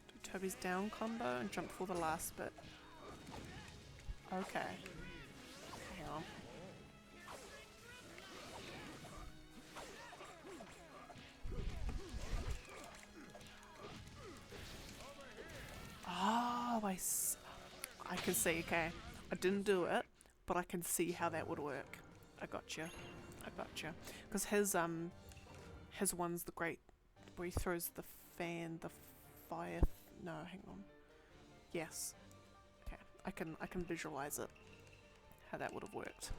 Do Toby's down combo and jump for the last bit. Okay. Hang on. Oh, I can see, okay. I didn't do it, but I can see how that would work. I got you. I got you. Because his one's the great, where he throws the fan, the fire. No, hang on. Yes. Okay, I can visualize it. How that would have worked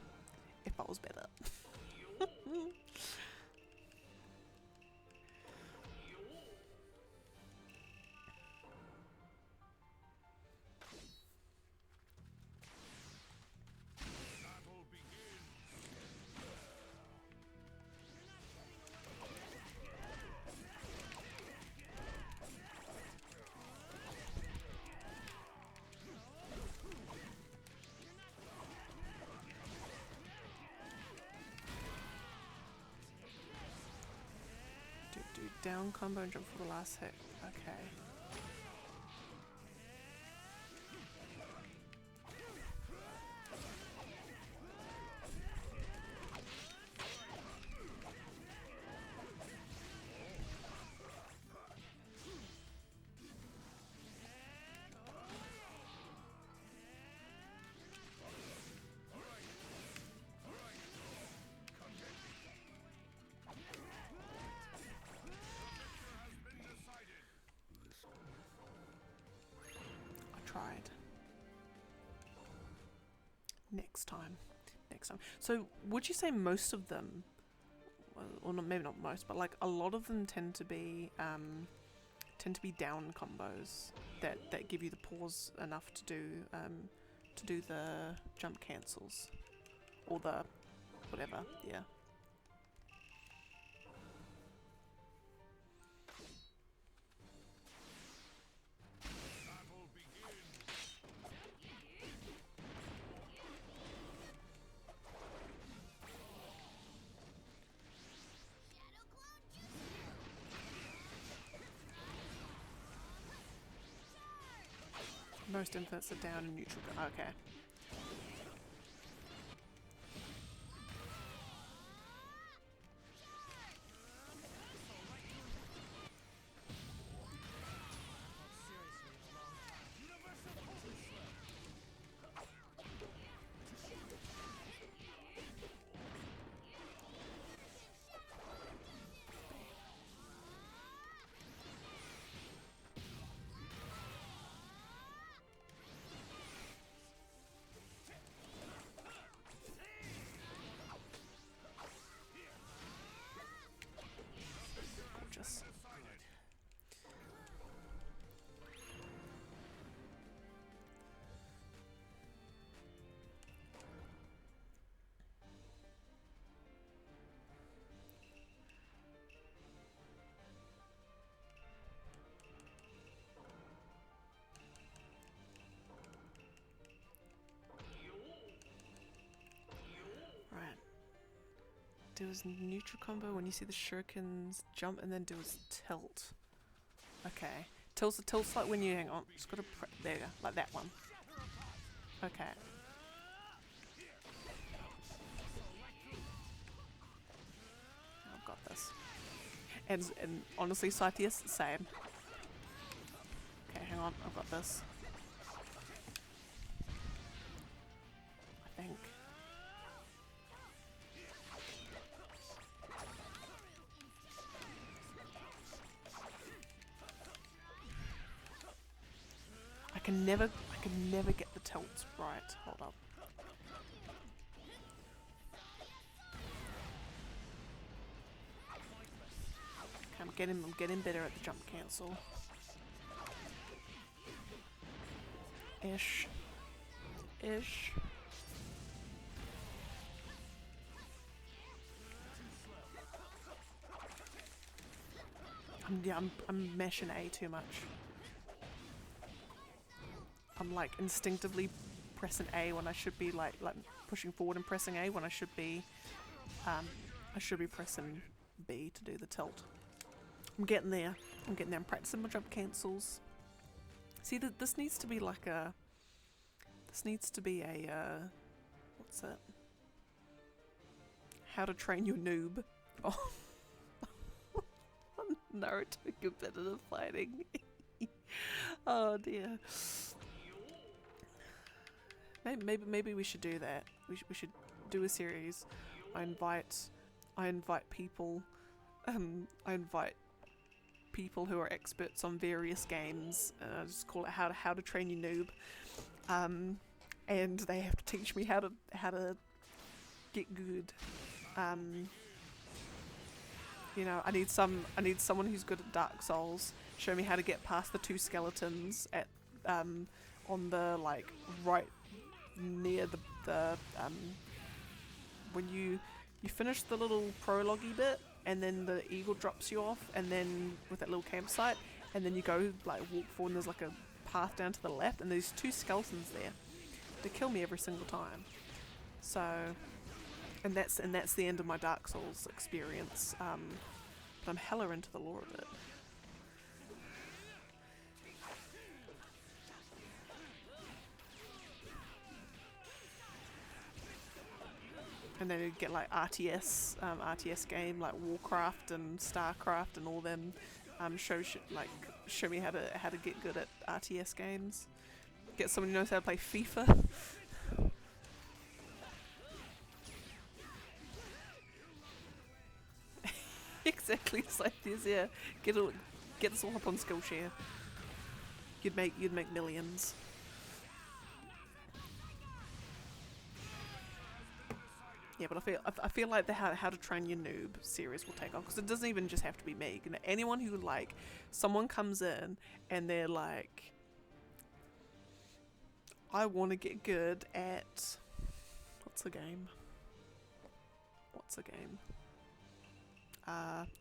if I was better. Battle begins. Do down combo and jump for the last hit. Okay. I tried. Next time. Next time. So, would you say most of them, well, or not, maybe not most, but like a lot of them tend to be down combos that give you the pause enough to do the jump cancels or the whatever. Yeah. Battle begins. Most infants are down in neutral. Okay. Gorgeous. Right. Do his neutral combo when you see the shurikens jump and then do his tilt. Okay. Tilt's like when you hang on. Just gotta there you go, like that one. Okay. I've got this. And honestly, Saitius, same. Okay, hang on, I've got this. I think. can never get the tilts right. Hold up. Okay, I'm getting better at the jump cancel. Ish. I'm mashing A too much. I'm like instinctively pressing A when I should be like pushing forward and pressing A when I should be pressing B to do the tilt. I'm getting there. I'm practicing my jump cancels. See, this needs to be like a. This needs to be a. What's it? How to Train Your Noob. Oh. Naruto competitive fighting. Oh dear. Maybe we should do that. We should do a series. I invite people. I invite people who are experts on various games. I just call it how to Train Your Noob. And they have to teach me how to get good. You know, I need someone who's good at Dark Souls. Show me how to get past the 2 skeletons at on the like right near the when you finish the little prologue-y bit, and then the eagle drops you off, and then with that little campsite, and then you go like walk forward, and there's like a path down to the left, and there's 2 skeletons there. They kill me every single time. So. And that's the end of my Dark Souls experience. But I'm hella into the lore of it. And then you get like RTS game like Warcraft and Starcraft and all them. Show me how to get good at RTS games. Get someone who knows how to play FIFA. Exactly, it's like this, yeah. Get us all up on Skillshare. You'd make millions. Yeah, but I feel like the how to Train Your Noob series will take off, because it doesn't even just have to be me. You know, anyone who like someone comes in and they're like, I want to get good at what's a game?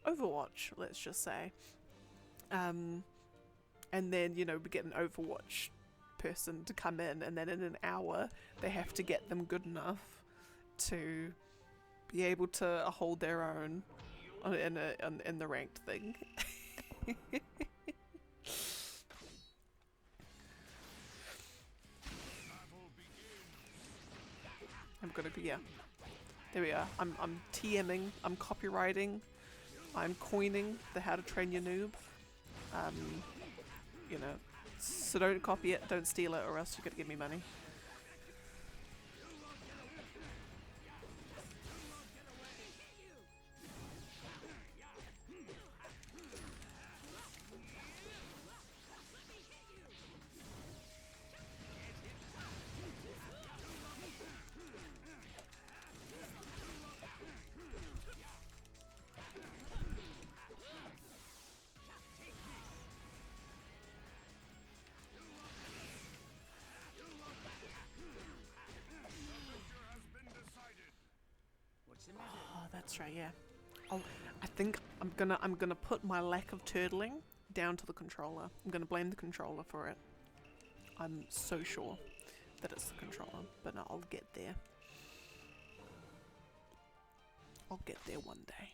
Overwatch, let's just say. And then, you know, we get an Overwatch person to come in, and then in an hour they have to get them good enough to be able to hold their own in the ranked thing. I'm gonna be, yeah. There we are. I'm TMing, I'm copywriting, I'm coining the How to Train Your Noob. You know, so don't copy it, don't steal it, or else you're gonna give me money. Oh, that's right, yeah. I think I'm gonna put my lack of turtling down to the controller. I'm gonna blame the controller for it. I'm so sure that it's the controller, but no, I'll get there. I'll get there one day.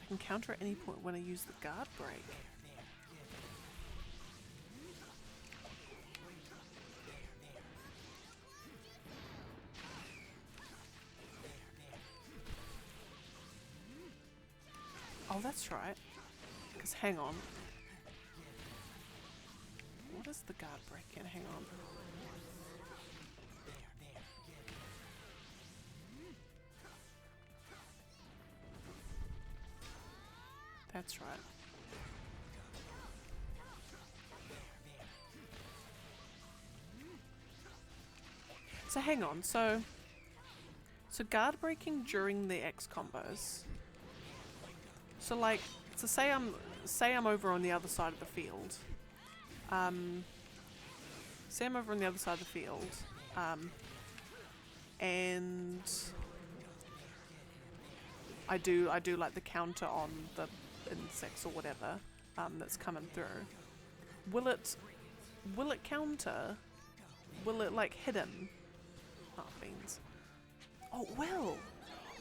I can counter at any point when I use the guard break. Oh, that's right. Because hang on. What Where's the guard break-in? Hang on. That's right. So hang on, so guard breaking during the X combos. So like, so say I'm over on the other side of the field. Say I'm over on the other side of the field, and I do like the counter on the insects or whatever that's coming through. Will it counter? Will it like hit him? Oh, beans. Oh, it will!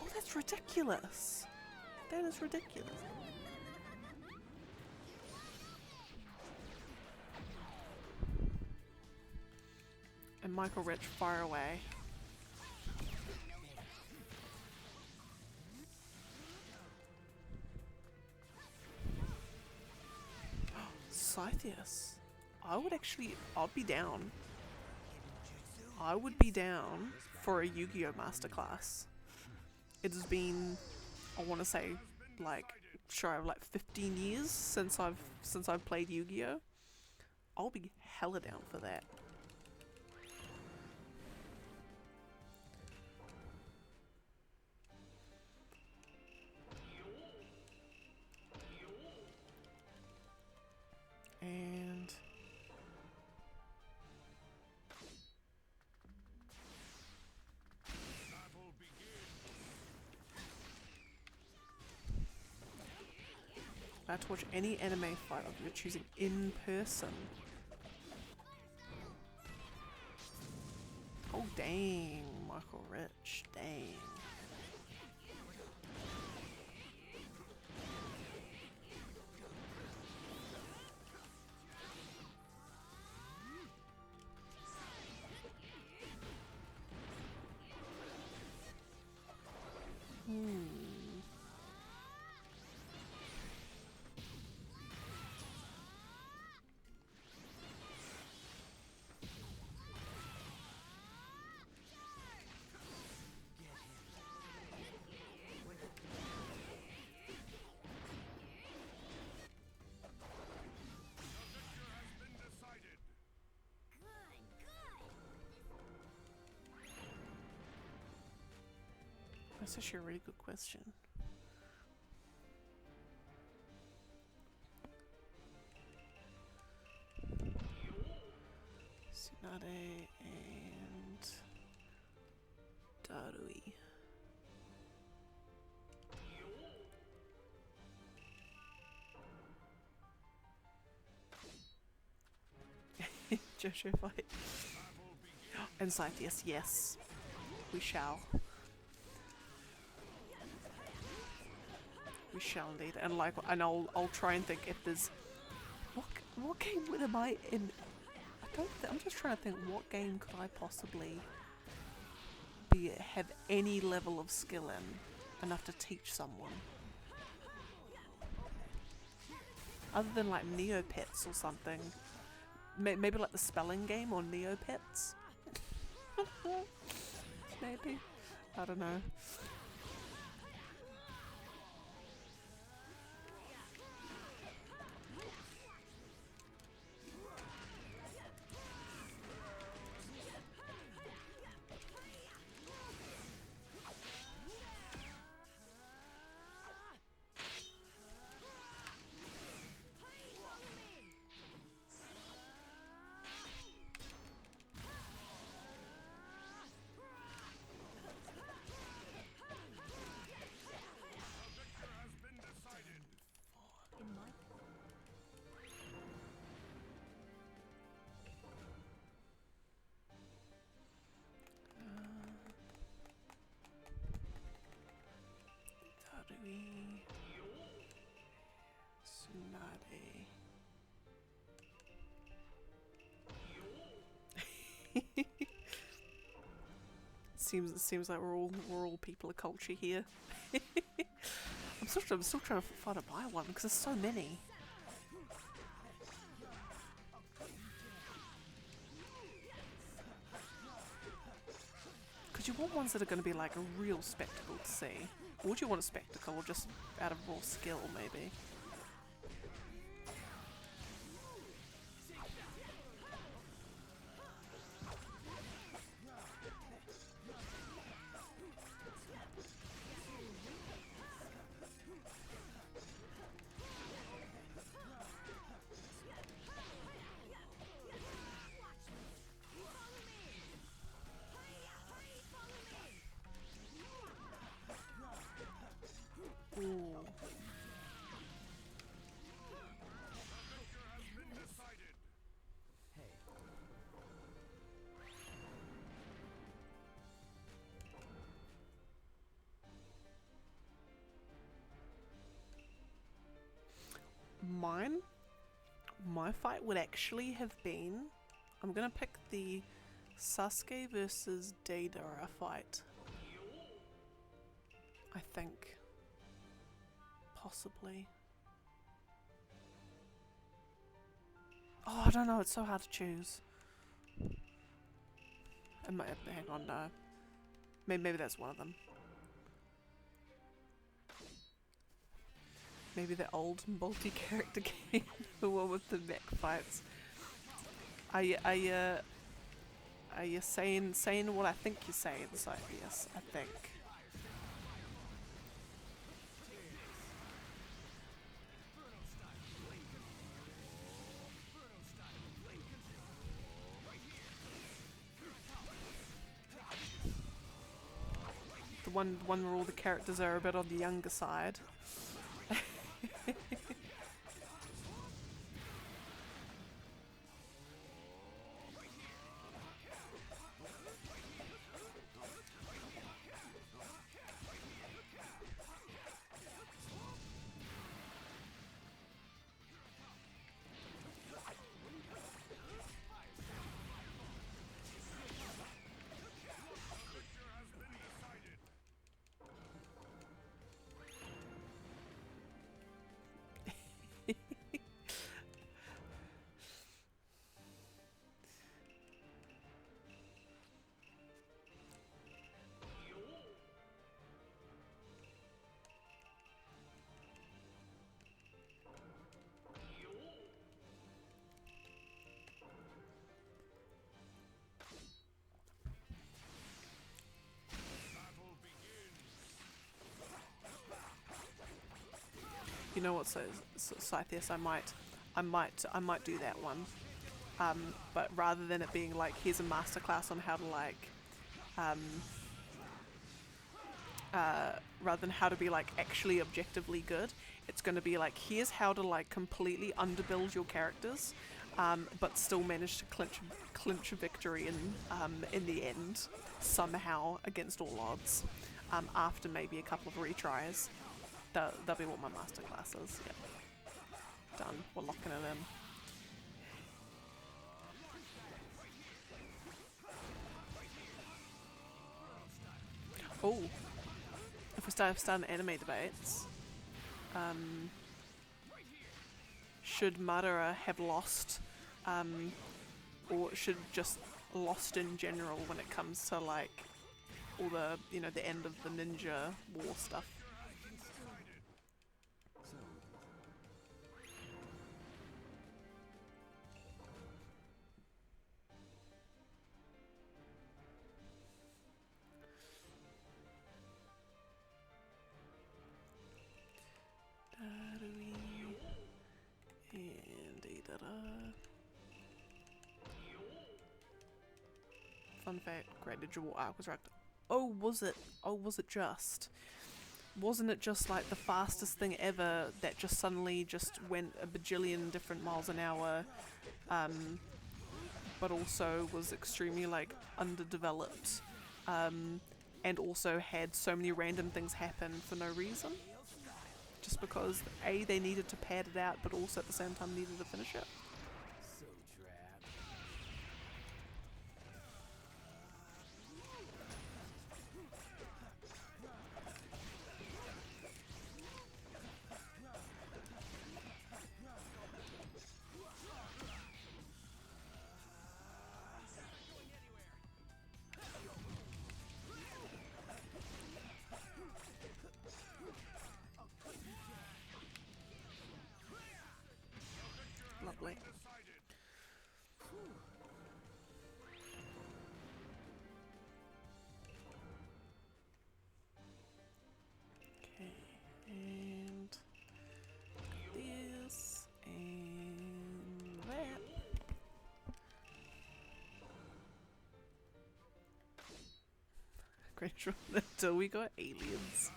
Oh, that's ridiculous! That is ridiculous. And Michael Rich, fire away. Scythius. I'd be down. I would be down for a Yu-Gi-Oh! Masterclass. It has been, I want to say, like, sure, like 15 years since I've played Yu-Gi-Oh! I'll be hella down for that. And to watch any anime fight of you're choosing in person. Oh dang, Michael Rich, dang. That's actually a really good question. Tsunade and Darui. Jojo fight. And Scythius, yes. We shall. We shall indeed. And like, and I'll try and think if there's what game am I in? I'm just trying to think, what game could I possibly have any level of skill in enough to teach someone? Other than like Neopets or something. Maybe like the spelling game or Neopets? Maybe? I don't know. Tsunade. Seems like we're all people of culture here. I'm still trying to find a buy one because there's so many. Because you want ones that are going to be like a real spectacle to see. Or would you want a spectacle or just out of raw skill, maybe? Ooh. My fight would actually have been, I'm gonna pick the Sasuke versus Deidara fight. I think. Possibly. Oh, I don't know, it's so hard to choose. Hang on, no. Maybe that's one of them. Maybe the old multi-character game, the one with the mech fights. Are you saying what I think you're saying? So yes, I think. The one where all the characters are a bit on the younger side. You know what, so Scythius, I might do that one. But rather than it being like, here's a masterclass on how to like, rather than how to be like actually objectively good, it's going to be like, here's how to like completely underbuild your characters, but still manage to clinch a victory in the end somehow against all odds, after maybe a couple of retries. That'll be what my masterclass is. Yep. Done. We're locking it in. Oh, if we start anime debates, should Madara have lost, or should just lost in general when it comes to like all the, you know, the end of the ninja war stuff? Fun fact, Great Ninja War arc was wrecked. Oh, was it? Oh, was it just? Wasn't it just like the fastest thing ever that just suddenly just went a bajillion different miles an hour, but also was extremely like underdeveloped, and also had so many random things happen for no reason? Just because A, they needed to pad it out, but also at the same time needed to finish it. screenshot until we got aliens.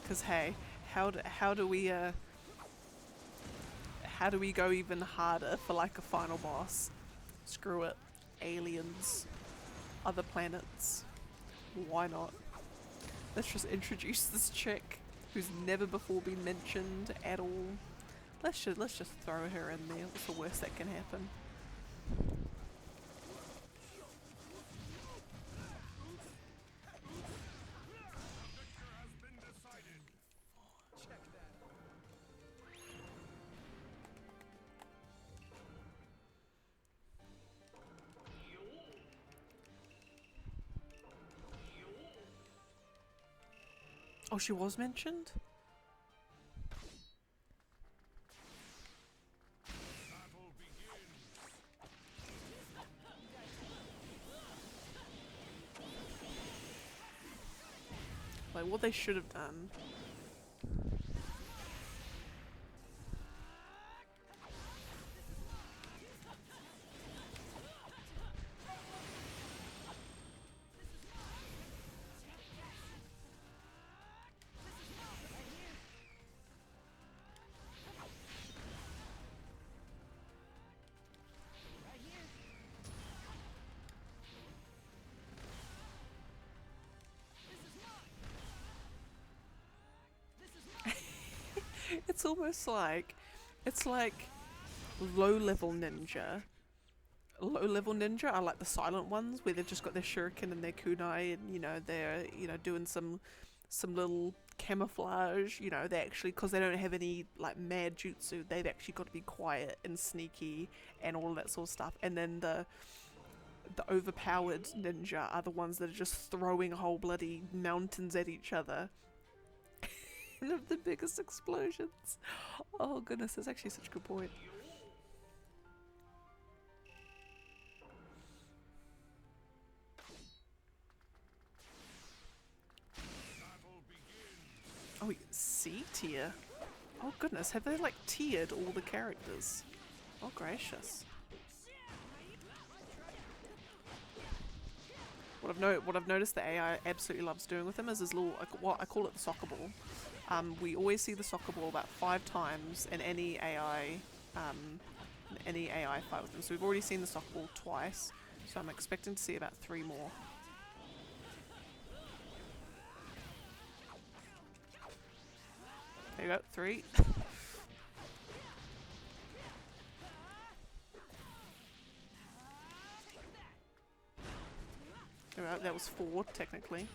Cause hey, how do we go even harder for like a final boss? Screw it. Aliens. Other planets. Why not? Let's just introduce this chick who's never before been mentioned at all. Let's just throw her in there. What's the worst that can happen? Oh, she was mentioned? Like, what they should have done. It's like low-level ninja. Low-level ninja are like the silent ones where they've just got their shuriken and their kunai, and you know they're doing some little camouflage. You know, they actually, because they don't have any like mad jutsu, they've actually got to be quiet and sneaky and all of that sort of stuff. And then the overpowered ninja are the ones that are just throwing whole bloody mountains at each other. Of the biggest explosions. Oh goodness, that's actually such a good point. Oh, C tier. Oh goodness, have they like tiered all the characters? Oh gracious. What I've noticed the AI absolutely loves doing with him is his little, what I call it, the soccer ball. We always see the soccer ball about 5 times in any AI fight with them. So we've already seen the soccer ball twice, so I'm expecting to see about 3 more. There you go, 3. There we go, that was 4 technically.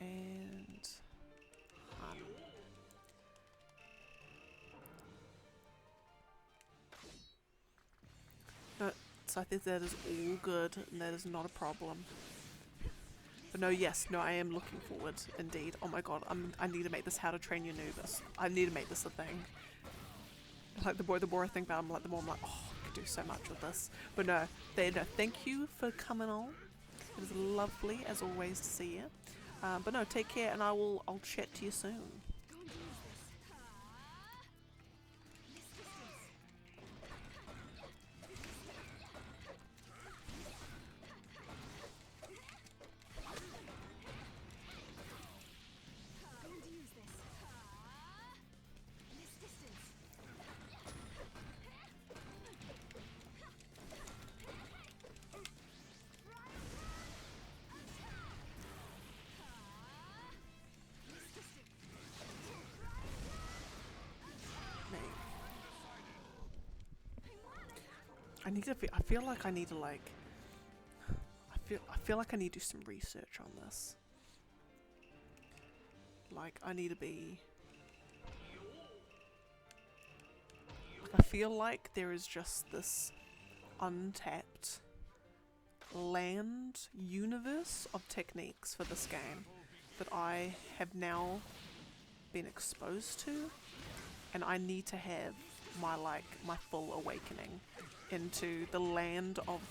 And Han. No, so I think that is all good, and that is not a problem. But no, yes, no, I am looking forward, indeed. Oh my god, I need to make this How to Train Your Noobs. I need to make this a thing. Like, the more I think about it, the more I'm like, oh, I could do so much with this. But no, thank you for coming on. It is lovely, as always, to see you. But no, take care, and I'll chat to you soon. I feel like I need to like. I feel like I need to do some research on this. Like, I need to be. I feel like there is just this untapped land universe of techniques for this game that I have now been exposed to, and I need to have my full awakening into the land of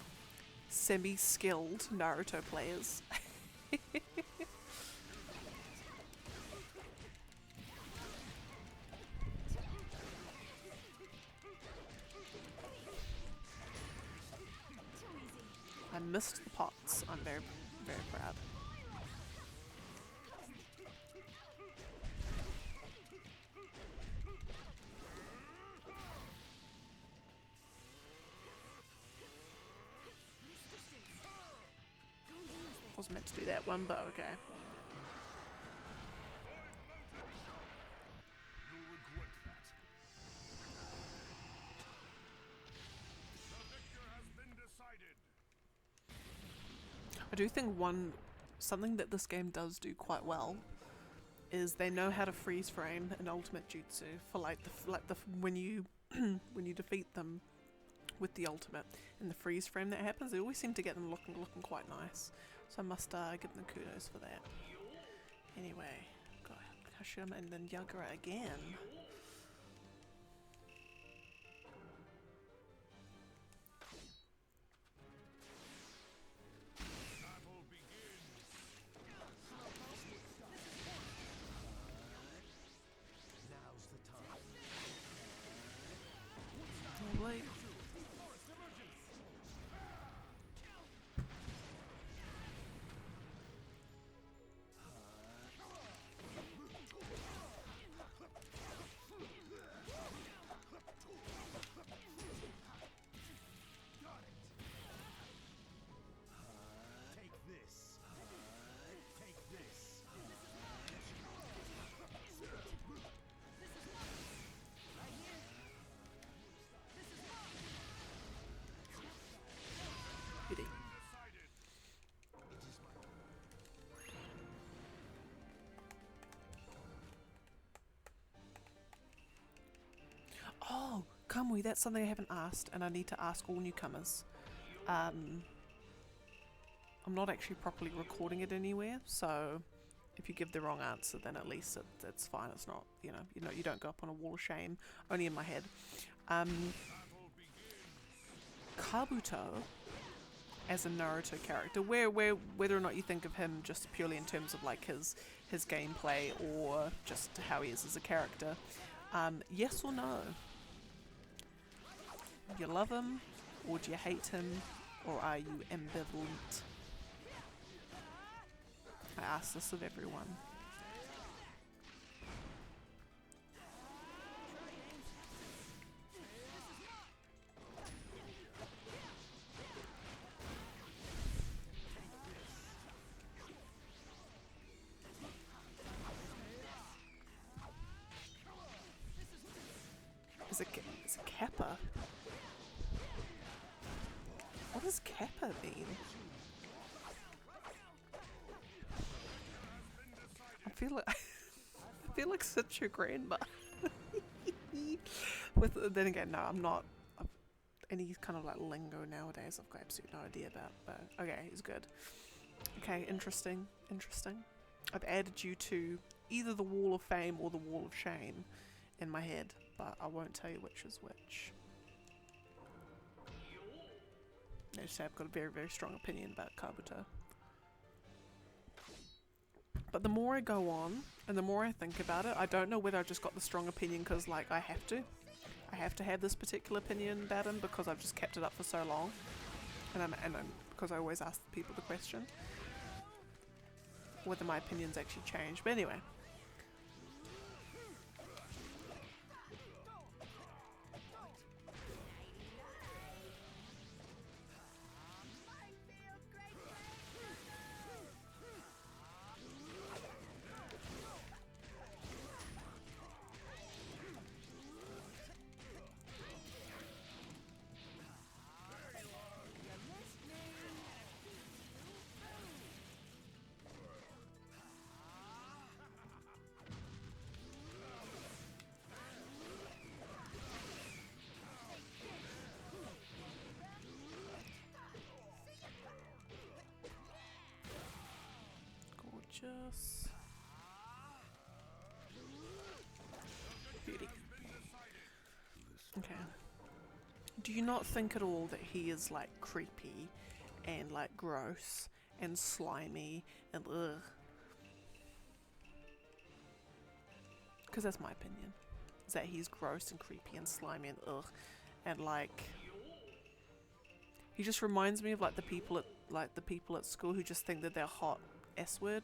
semi-skilled Naruto players. I missed the pots. I'm very, very proud. Wasn't meant to do that one, but okay. You'll regret that. The victor has been decided. I do think something that this game does do quite well is they know how to freeze frame an ultimate jutsu for when you when you defeat them with the ultimate and the freeze frame that happens. They always seem to get them looking quite nice. So I must give them kudos for that. Anyway, got Kashima and then Yagura again. Battle begins. Now's the time. Lovely. Take this. Take this. Goody. Decided. It is my Oh, Kamui, that's something I haven't asked, and I need to ask all newcomers. I'm not actually properly recording it anywhere, so if you give the wrong answer, then at least it's fine. It's not, you don't go up on a wall of shame. Only in my head. Kabuto, as a Naruto character, whether or not you think of him just purely in terms of like his gameplay or just how he is as a character, yes or no? You love him, or do you hate him, or are you ambivalent? I ask this of everyone. Is it Kappa? What does Kappa mean? I feel like such a grandma. Then again, no, I'm not. Any kind of like lingo nowadays, I've got absolutely no idea about. But okay, it's good. Okay, interesting. I've added you to either the Wall of Fame or the Wall of Shame in my head, but I won't tell you which is which. I just say I've got a very, very strong opinion about Kabuto. But the more I go on, and the more I think about it, I don't know whether I've just got the strong opinion because, like, I have to have this particular opinion about him because I've just kept it up for so long, and because I always ask people the question, whether my opinions actually change. But anyway. just... Beauty. Okay. Do you not think at all that he is like creepy and like gross and slimy and ugh? Because that's my opinion. Is that he's gross and creepy and slimy and ugh, and like he just reminds me of like the people at school who just think that they're hot S word,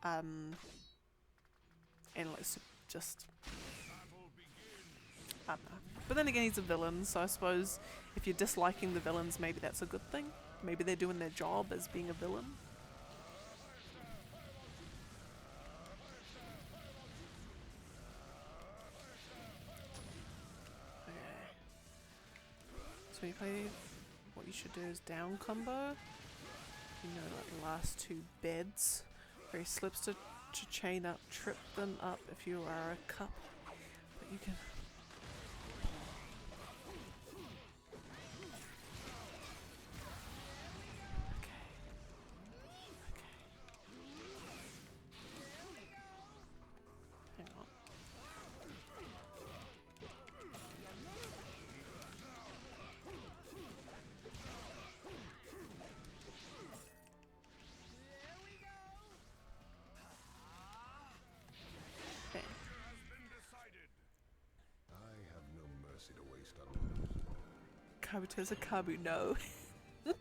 and like just I don't know. But then again, he's a villain, so I suppose if you're disliking the villains, maybe that's a good thing. Maybe they're doing their job as being a villain. Okay. So you play, what you should do is down combo. You know, like the last two beds, where he slips to chain up, trip them up if you are a couple. But you can... Kabuto's a Kabu, no. Right,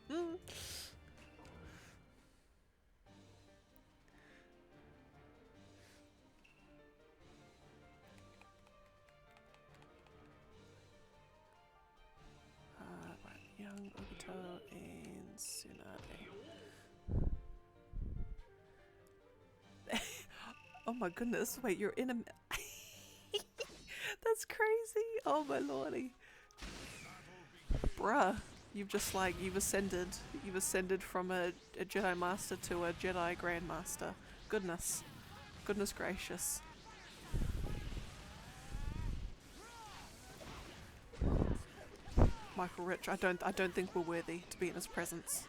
young Obito and Tsunade. Oh my goodness, wait, you're in a... That's crazy! Oh my lordy. Bruh, you've just like, you've ascended from a Jedi Master to a Jedi Grandmaster. Goodness. Goodness gracious. Michael Rich, I don't think we're worthy to be in his presence.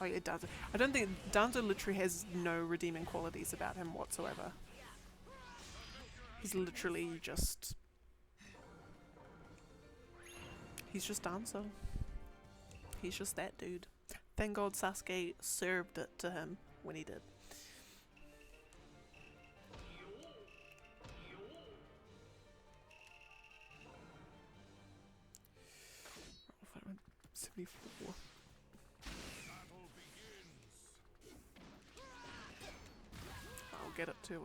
Oh yeah, Danzo. I don't think Danzo literally has no redeeming qualities about him whatsoever. He's literally just... He's just Danzo. He's just that dude. Thank God Sasuke served it to him when he did. I'll find 74. I'll get up to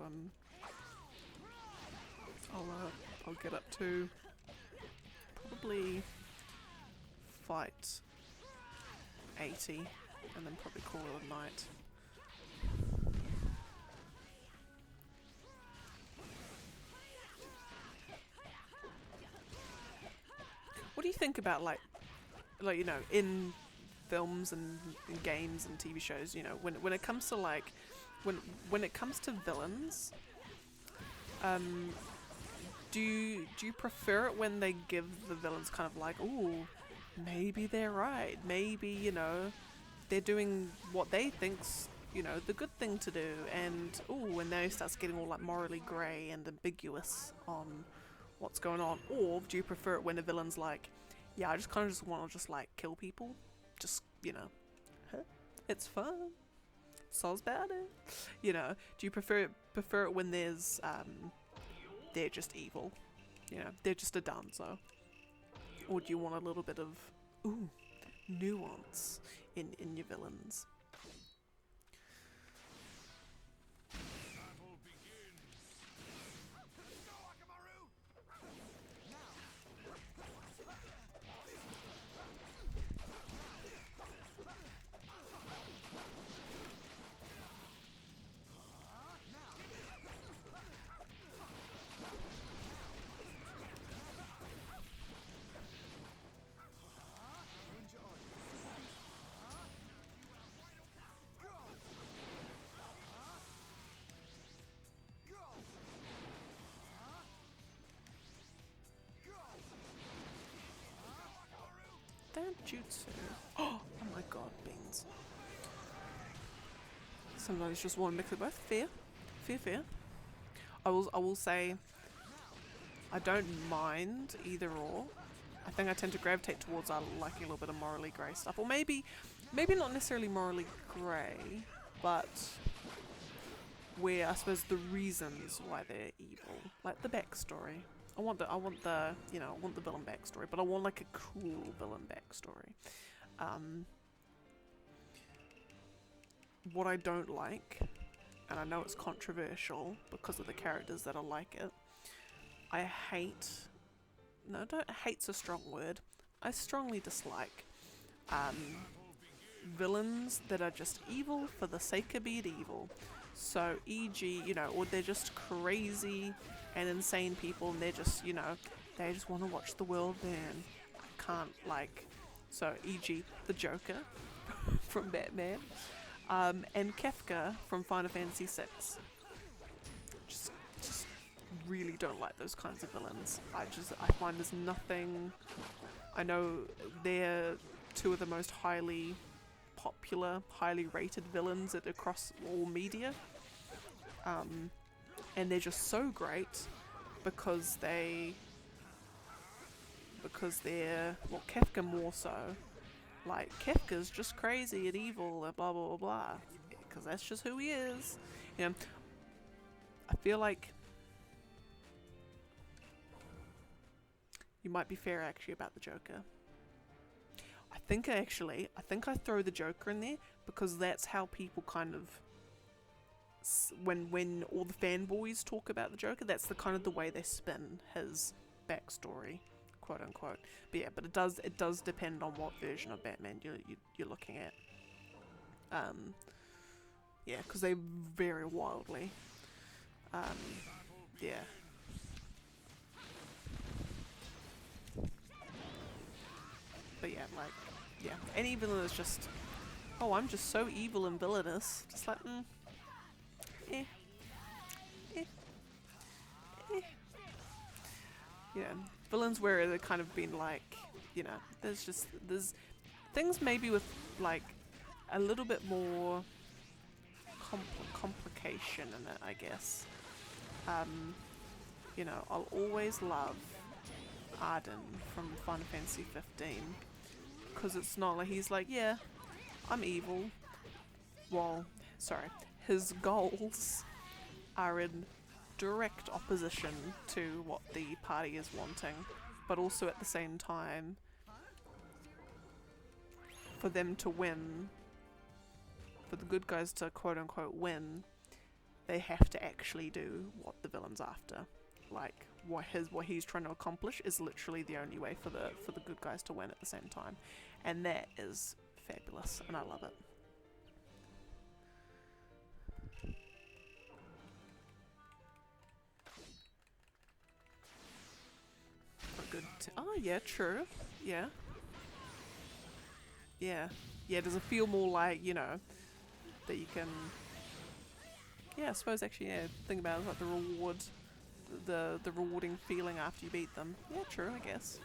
I'll get up to probably fight 80 and then probably call it a night. What do you think about like you know, in films and in games and TV shows, you know, when it comes to like when it comes to villains, do you prefer it when they give the villains kind of like, ooh, maybe they're right, maybe, you know, they're doing what they think's, you know, the good thing to do, and ooh, when they starts getting all like morally grey and ambiguous on what's going on? Or do you prefer it when the villain's like, yeah, I just kind of just want to just like kill people, just, you know, it's fun, so's about it, you know? Do you prefer it when there's they're just evil, you know, they're just a danzo? Or do you want a little bit of ooh, nuance in your villains? jutsu. Oh my god, beans. Sometimes just want to mix it both. Fair. Fair, fair. I will say I don't mind either or. I think I tend to gravitate towards liking a little bit of morally grey stuff. Or maybe not necessarily morally grey, but where I suppose the reasons why they're evil. Like the backstory. I want the villain backstory, but I want like a cool villain backstory. What I don't like, and I know it's controversial because of the characters that are like it, I hate, no, hate's a strong word, I strongly dislike villains that are just evil for the sake of being evil. So, e.g., or they're just crazy and insane people, and they're just, they just want to watch the world burn. I can't, so, e.g., the Joker from Batman, and Kefka from Final Fantasy VI. Just really don't like those kinds of villains. I find there's nothing. I know they're two of the most highly popular, highly rated villains across all media, and they're just so great because they're Kefka more so. Like, Kefka's just crazy and evil and blah blah blah blah, because that's just who he is. I feel like you might be fair actually about the Joker. I think I throw the Joker in there because that's how people kind of, when all the fanboys talk about the Joker, that's the kind of the way they spin his backstory, quote unquote. But yeah, but it does depend on what version of Batman you're looking at. Yeah, because they vary wildly. Yeah. But yeah, any villain is just, oh, I'm just so evil and villainous. Just like, eh. Villains where they've kind of been like, there's things maybe with like a little bit more complication in it, I guess. I'll always love Arden from Final Fantasy 15 because it's not like he's like, yeah, I'm evil. Well, sorry, his goals are in direct opposition to what the party is wanting, but also at the same time, for them to win, for the good guys to quote unquote win, they have to actually do what the villain's after. Like, what he's trying to accomplish is literally the only way for the good guys to win at the same time, and that is fabulous, and I love it. Oh yeah, true. Yeah. Does it feel more like, that you can, I suppose actually, think about it, like the reward, the rewarding feeling after you beat them. Yeah, true, I guess.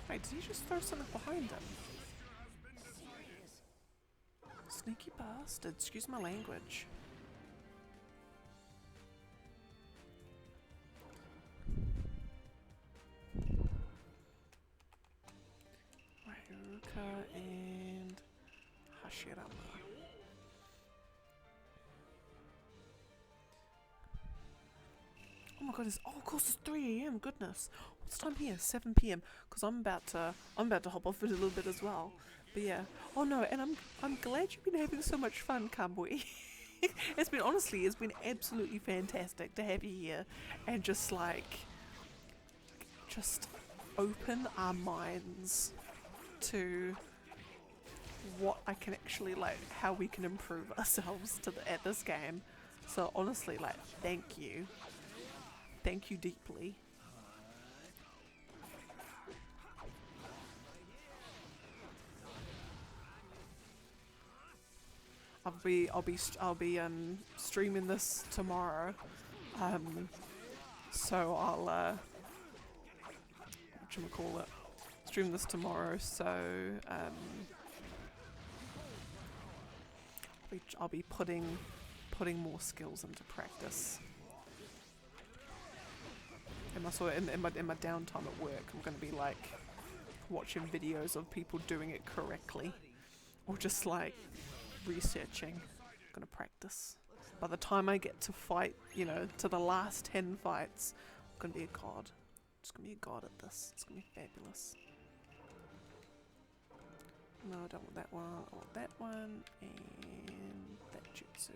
Wait, did he just throw something behind him? Sneaky bastard, excuse my language. Ryuka and Hashirama. Oh my god, of course it's 3 AM, goodness. What's time here? 7 PM. Because I'm about to hop off in a little bit as well. But yeah. Oh no, and I'm glad you've been having so much fun, Kamui. It's been honestly, it's been absolutely fantastic to have you here and just like, just open our minds to what I can actually like, how we can improve ourselves at this game. So honestly, like, thank you deeply. I'll be streaming this tomorrow. So I'll whatchamacallit, stream this tomorrow. So I'll be putting more skills into practice. In my downtime at work, I'm gonna be like watching videos of people doing it correctly, or just like researching. I'm gonna practice. By the time I get to fight, you know, to the last 10 fights, I'm gonna be a god. I'm just gonna be a god at this. It's gonna be fabulous. No, I don't want that one. I want that one and that jutsu.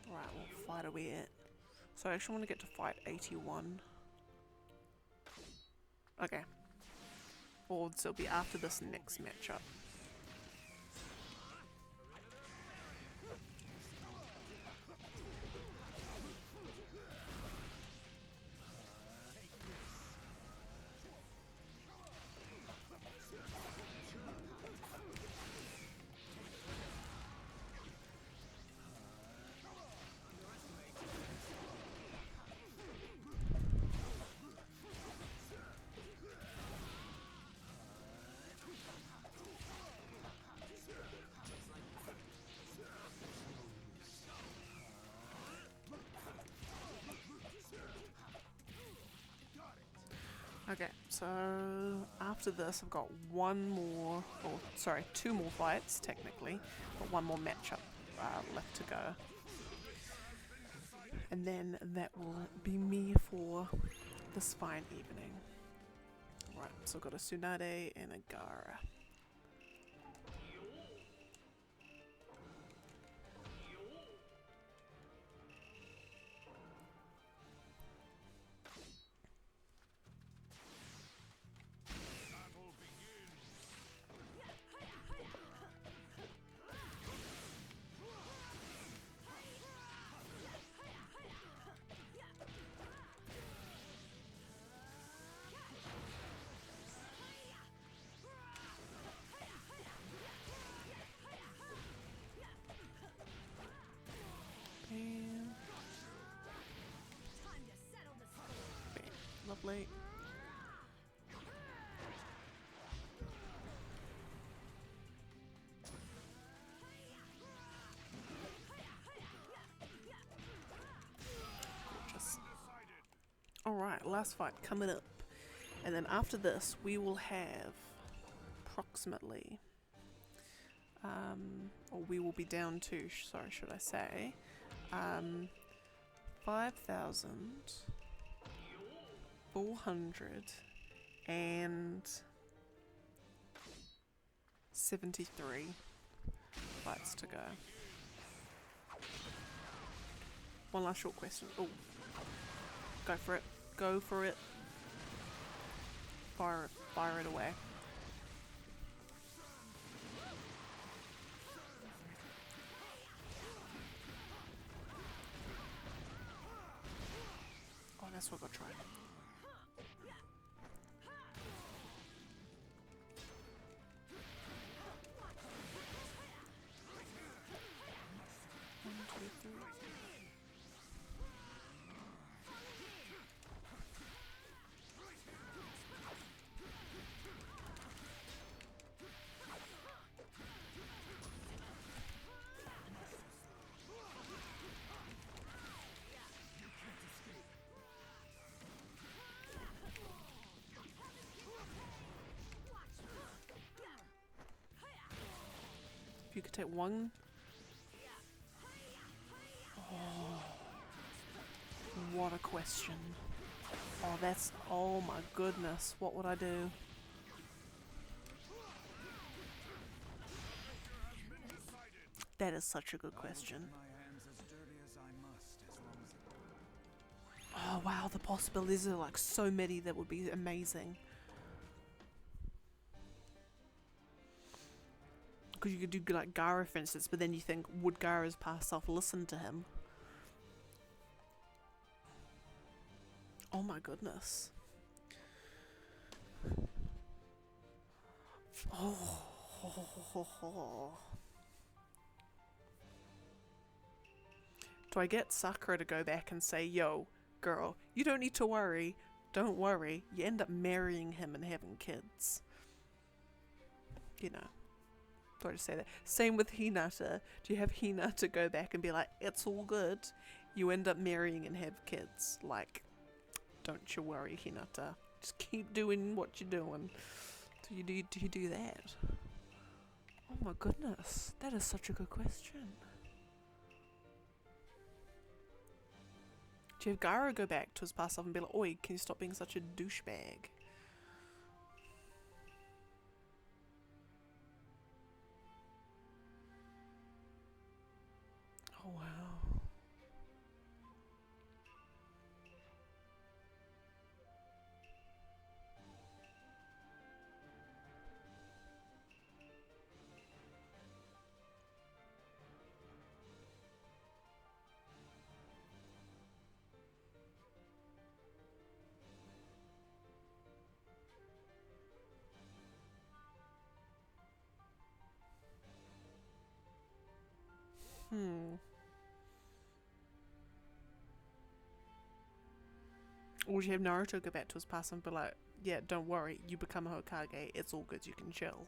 Right, what fight are we at? So I actually want to get to fight 81. Okay. Or so it'll be after this next matchup. Okay, so after this I've got two more fights technically, but one more matchup left to go. And then that will be me for this fine evening. Right, so I've got a Tsunade and a Gara. Lovely. Gorgeous. Alright, last fight coming up. And then after this, we will have approximately, or we will be down to, sorry, should I say, 5,473 fights to go. One last short question. Oh, go for it. Go for it. Fire it away. Oh, that's what I got to try. If you could take one. Oh, what a question. Oh, that's, oh my goodness, what would I do? That is such a good I will question. get my hands as dirty as I must, as long as it... Oh wow, the possibilities are like so many that would be amazing. Because you could do like Gara for instance, but then you think, would Gara's past self listen to him? Oh my goodness. Oh. Do I get Sakura to go back and say, yo, girl, you don't need to worry. Don't worry. You end up marrying him and having kids. You know. Do I just say that? Same with Hinata. Do you have Hinata go back and be like, it's all good. You end up marrying and have kids. Like, don't you worry, Hinata. Just keep doing what you're doing. Do you do that? Oh my goodness. That is such a good question. Do you have Gara go back to his past self and be like, oi, can you stop being such a douchebag? Oh wow. Or would you have Naruto go back to his past and be like, yeah, don't worry, you become a Hokage, it's all good, you can chill.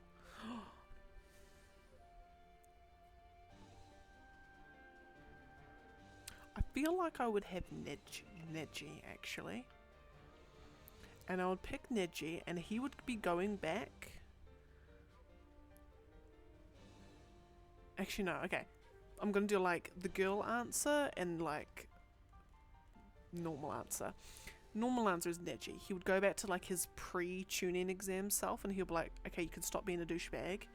I feel like I would have Neji actually. And I would pick Neji and he would be going back. Actually no, okay. I'm gonna do like the girl answer and like normal answer. Normal answer is Neji. He would go back to like his pre-tuning exam self and he'll be like, okay, you can stop being a douchebag.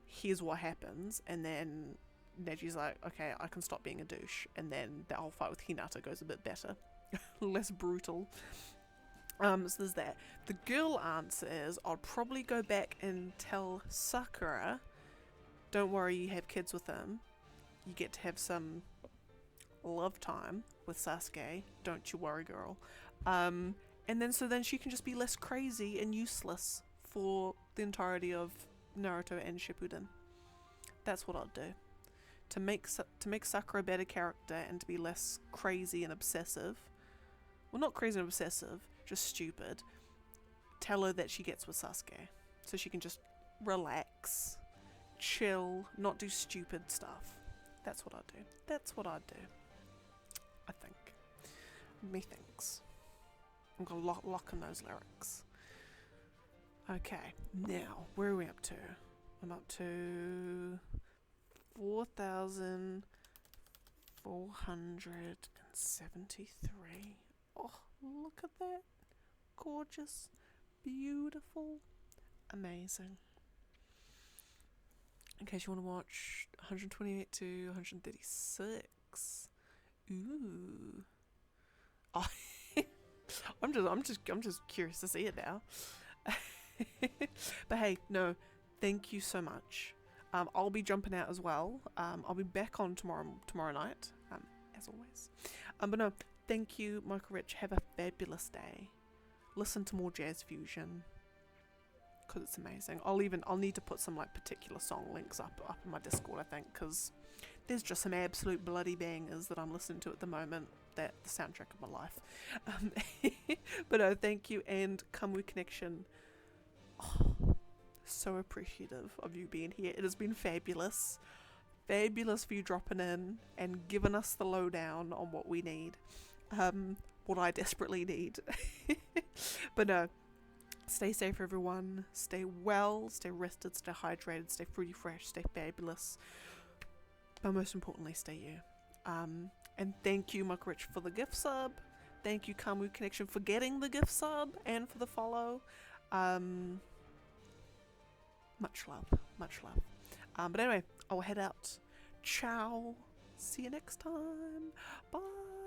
Here's what happens. And then Neji's like, okay, I can stop being a douche. And then that whole fight with Hinata goes a bit better. Less brutal. So there's that. The girl answer is I'd probably go back and tell Sakura, don't worry, you have kids with him. You get to have some love time with Sasuke. Don't you worry, girl. And then so then she can just be less crazy and useless for the entirety of Naruto and Shippuden. That's what I'd do. To make Sakura a better character and to be less crazy and obsessive. Well, not crazy and obsessive, just stupid. Tell her that she gets with Sasuke. So she can just relax, chill, not do stupid stuff. That's what I'd do. That's what I'd do. I think. Methinks. I'm gonna lock in those lyrics. Okay, now, where are we up to? I'm up to 4,473. Oh, look at that. Gorgeous. Beautiful. Amazing. In case you want to watch 128 to 136. Ooh. Oh, I'm just curious to see it now. But hey, no, thank you so much. I'll be jumping out as well. I'll be back on tomorrow night, as always. But no, thank you, Michael Rich. Have a fabulous day. Listen to more jazz fusion, because it's amazing. I'll need to put some like particular song links up in my Discord, I think, because there's just some absolute bloody bangers that I'm listening to at the moment. That the soundtrack of my life. But no, thank you, and Kamui Connection. Oh, so appreciative of you being here. It has been fabulous. Fabulous for you dropping in and giving us the lowdown on what we need. What I desperately need. But no, stay safe everyone. Stay well, stay rested, stay hydrated, stay fruity fresh, stay fabulous. But most importantly, stay you. And thank you, Muck Rich, for the gift sub. Thank you, Kamui Connection, for getting the gift sub and for the follow. Much love, much love. But anyway, I'll head out. ciao. See you next time. Bye.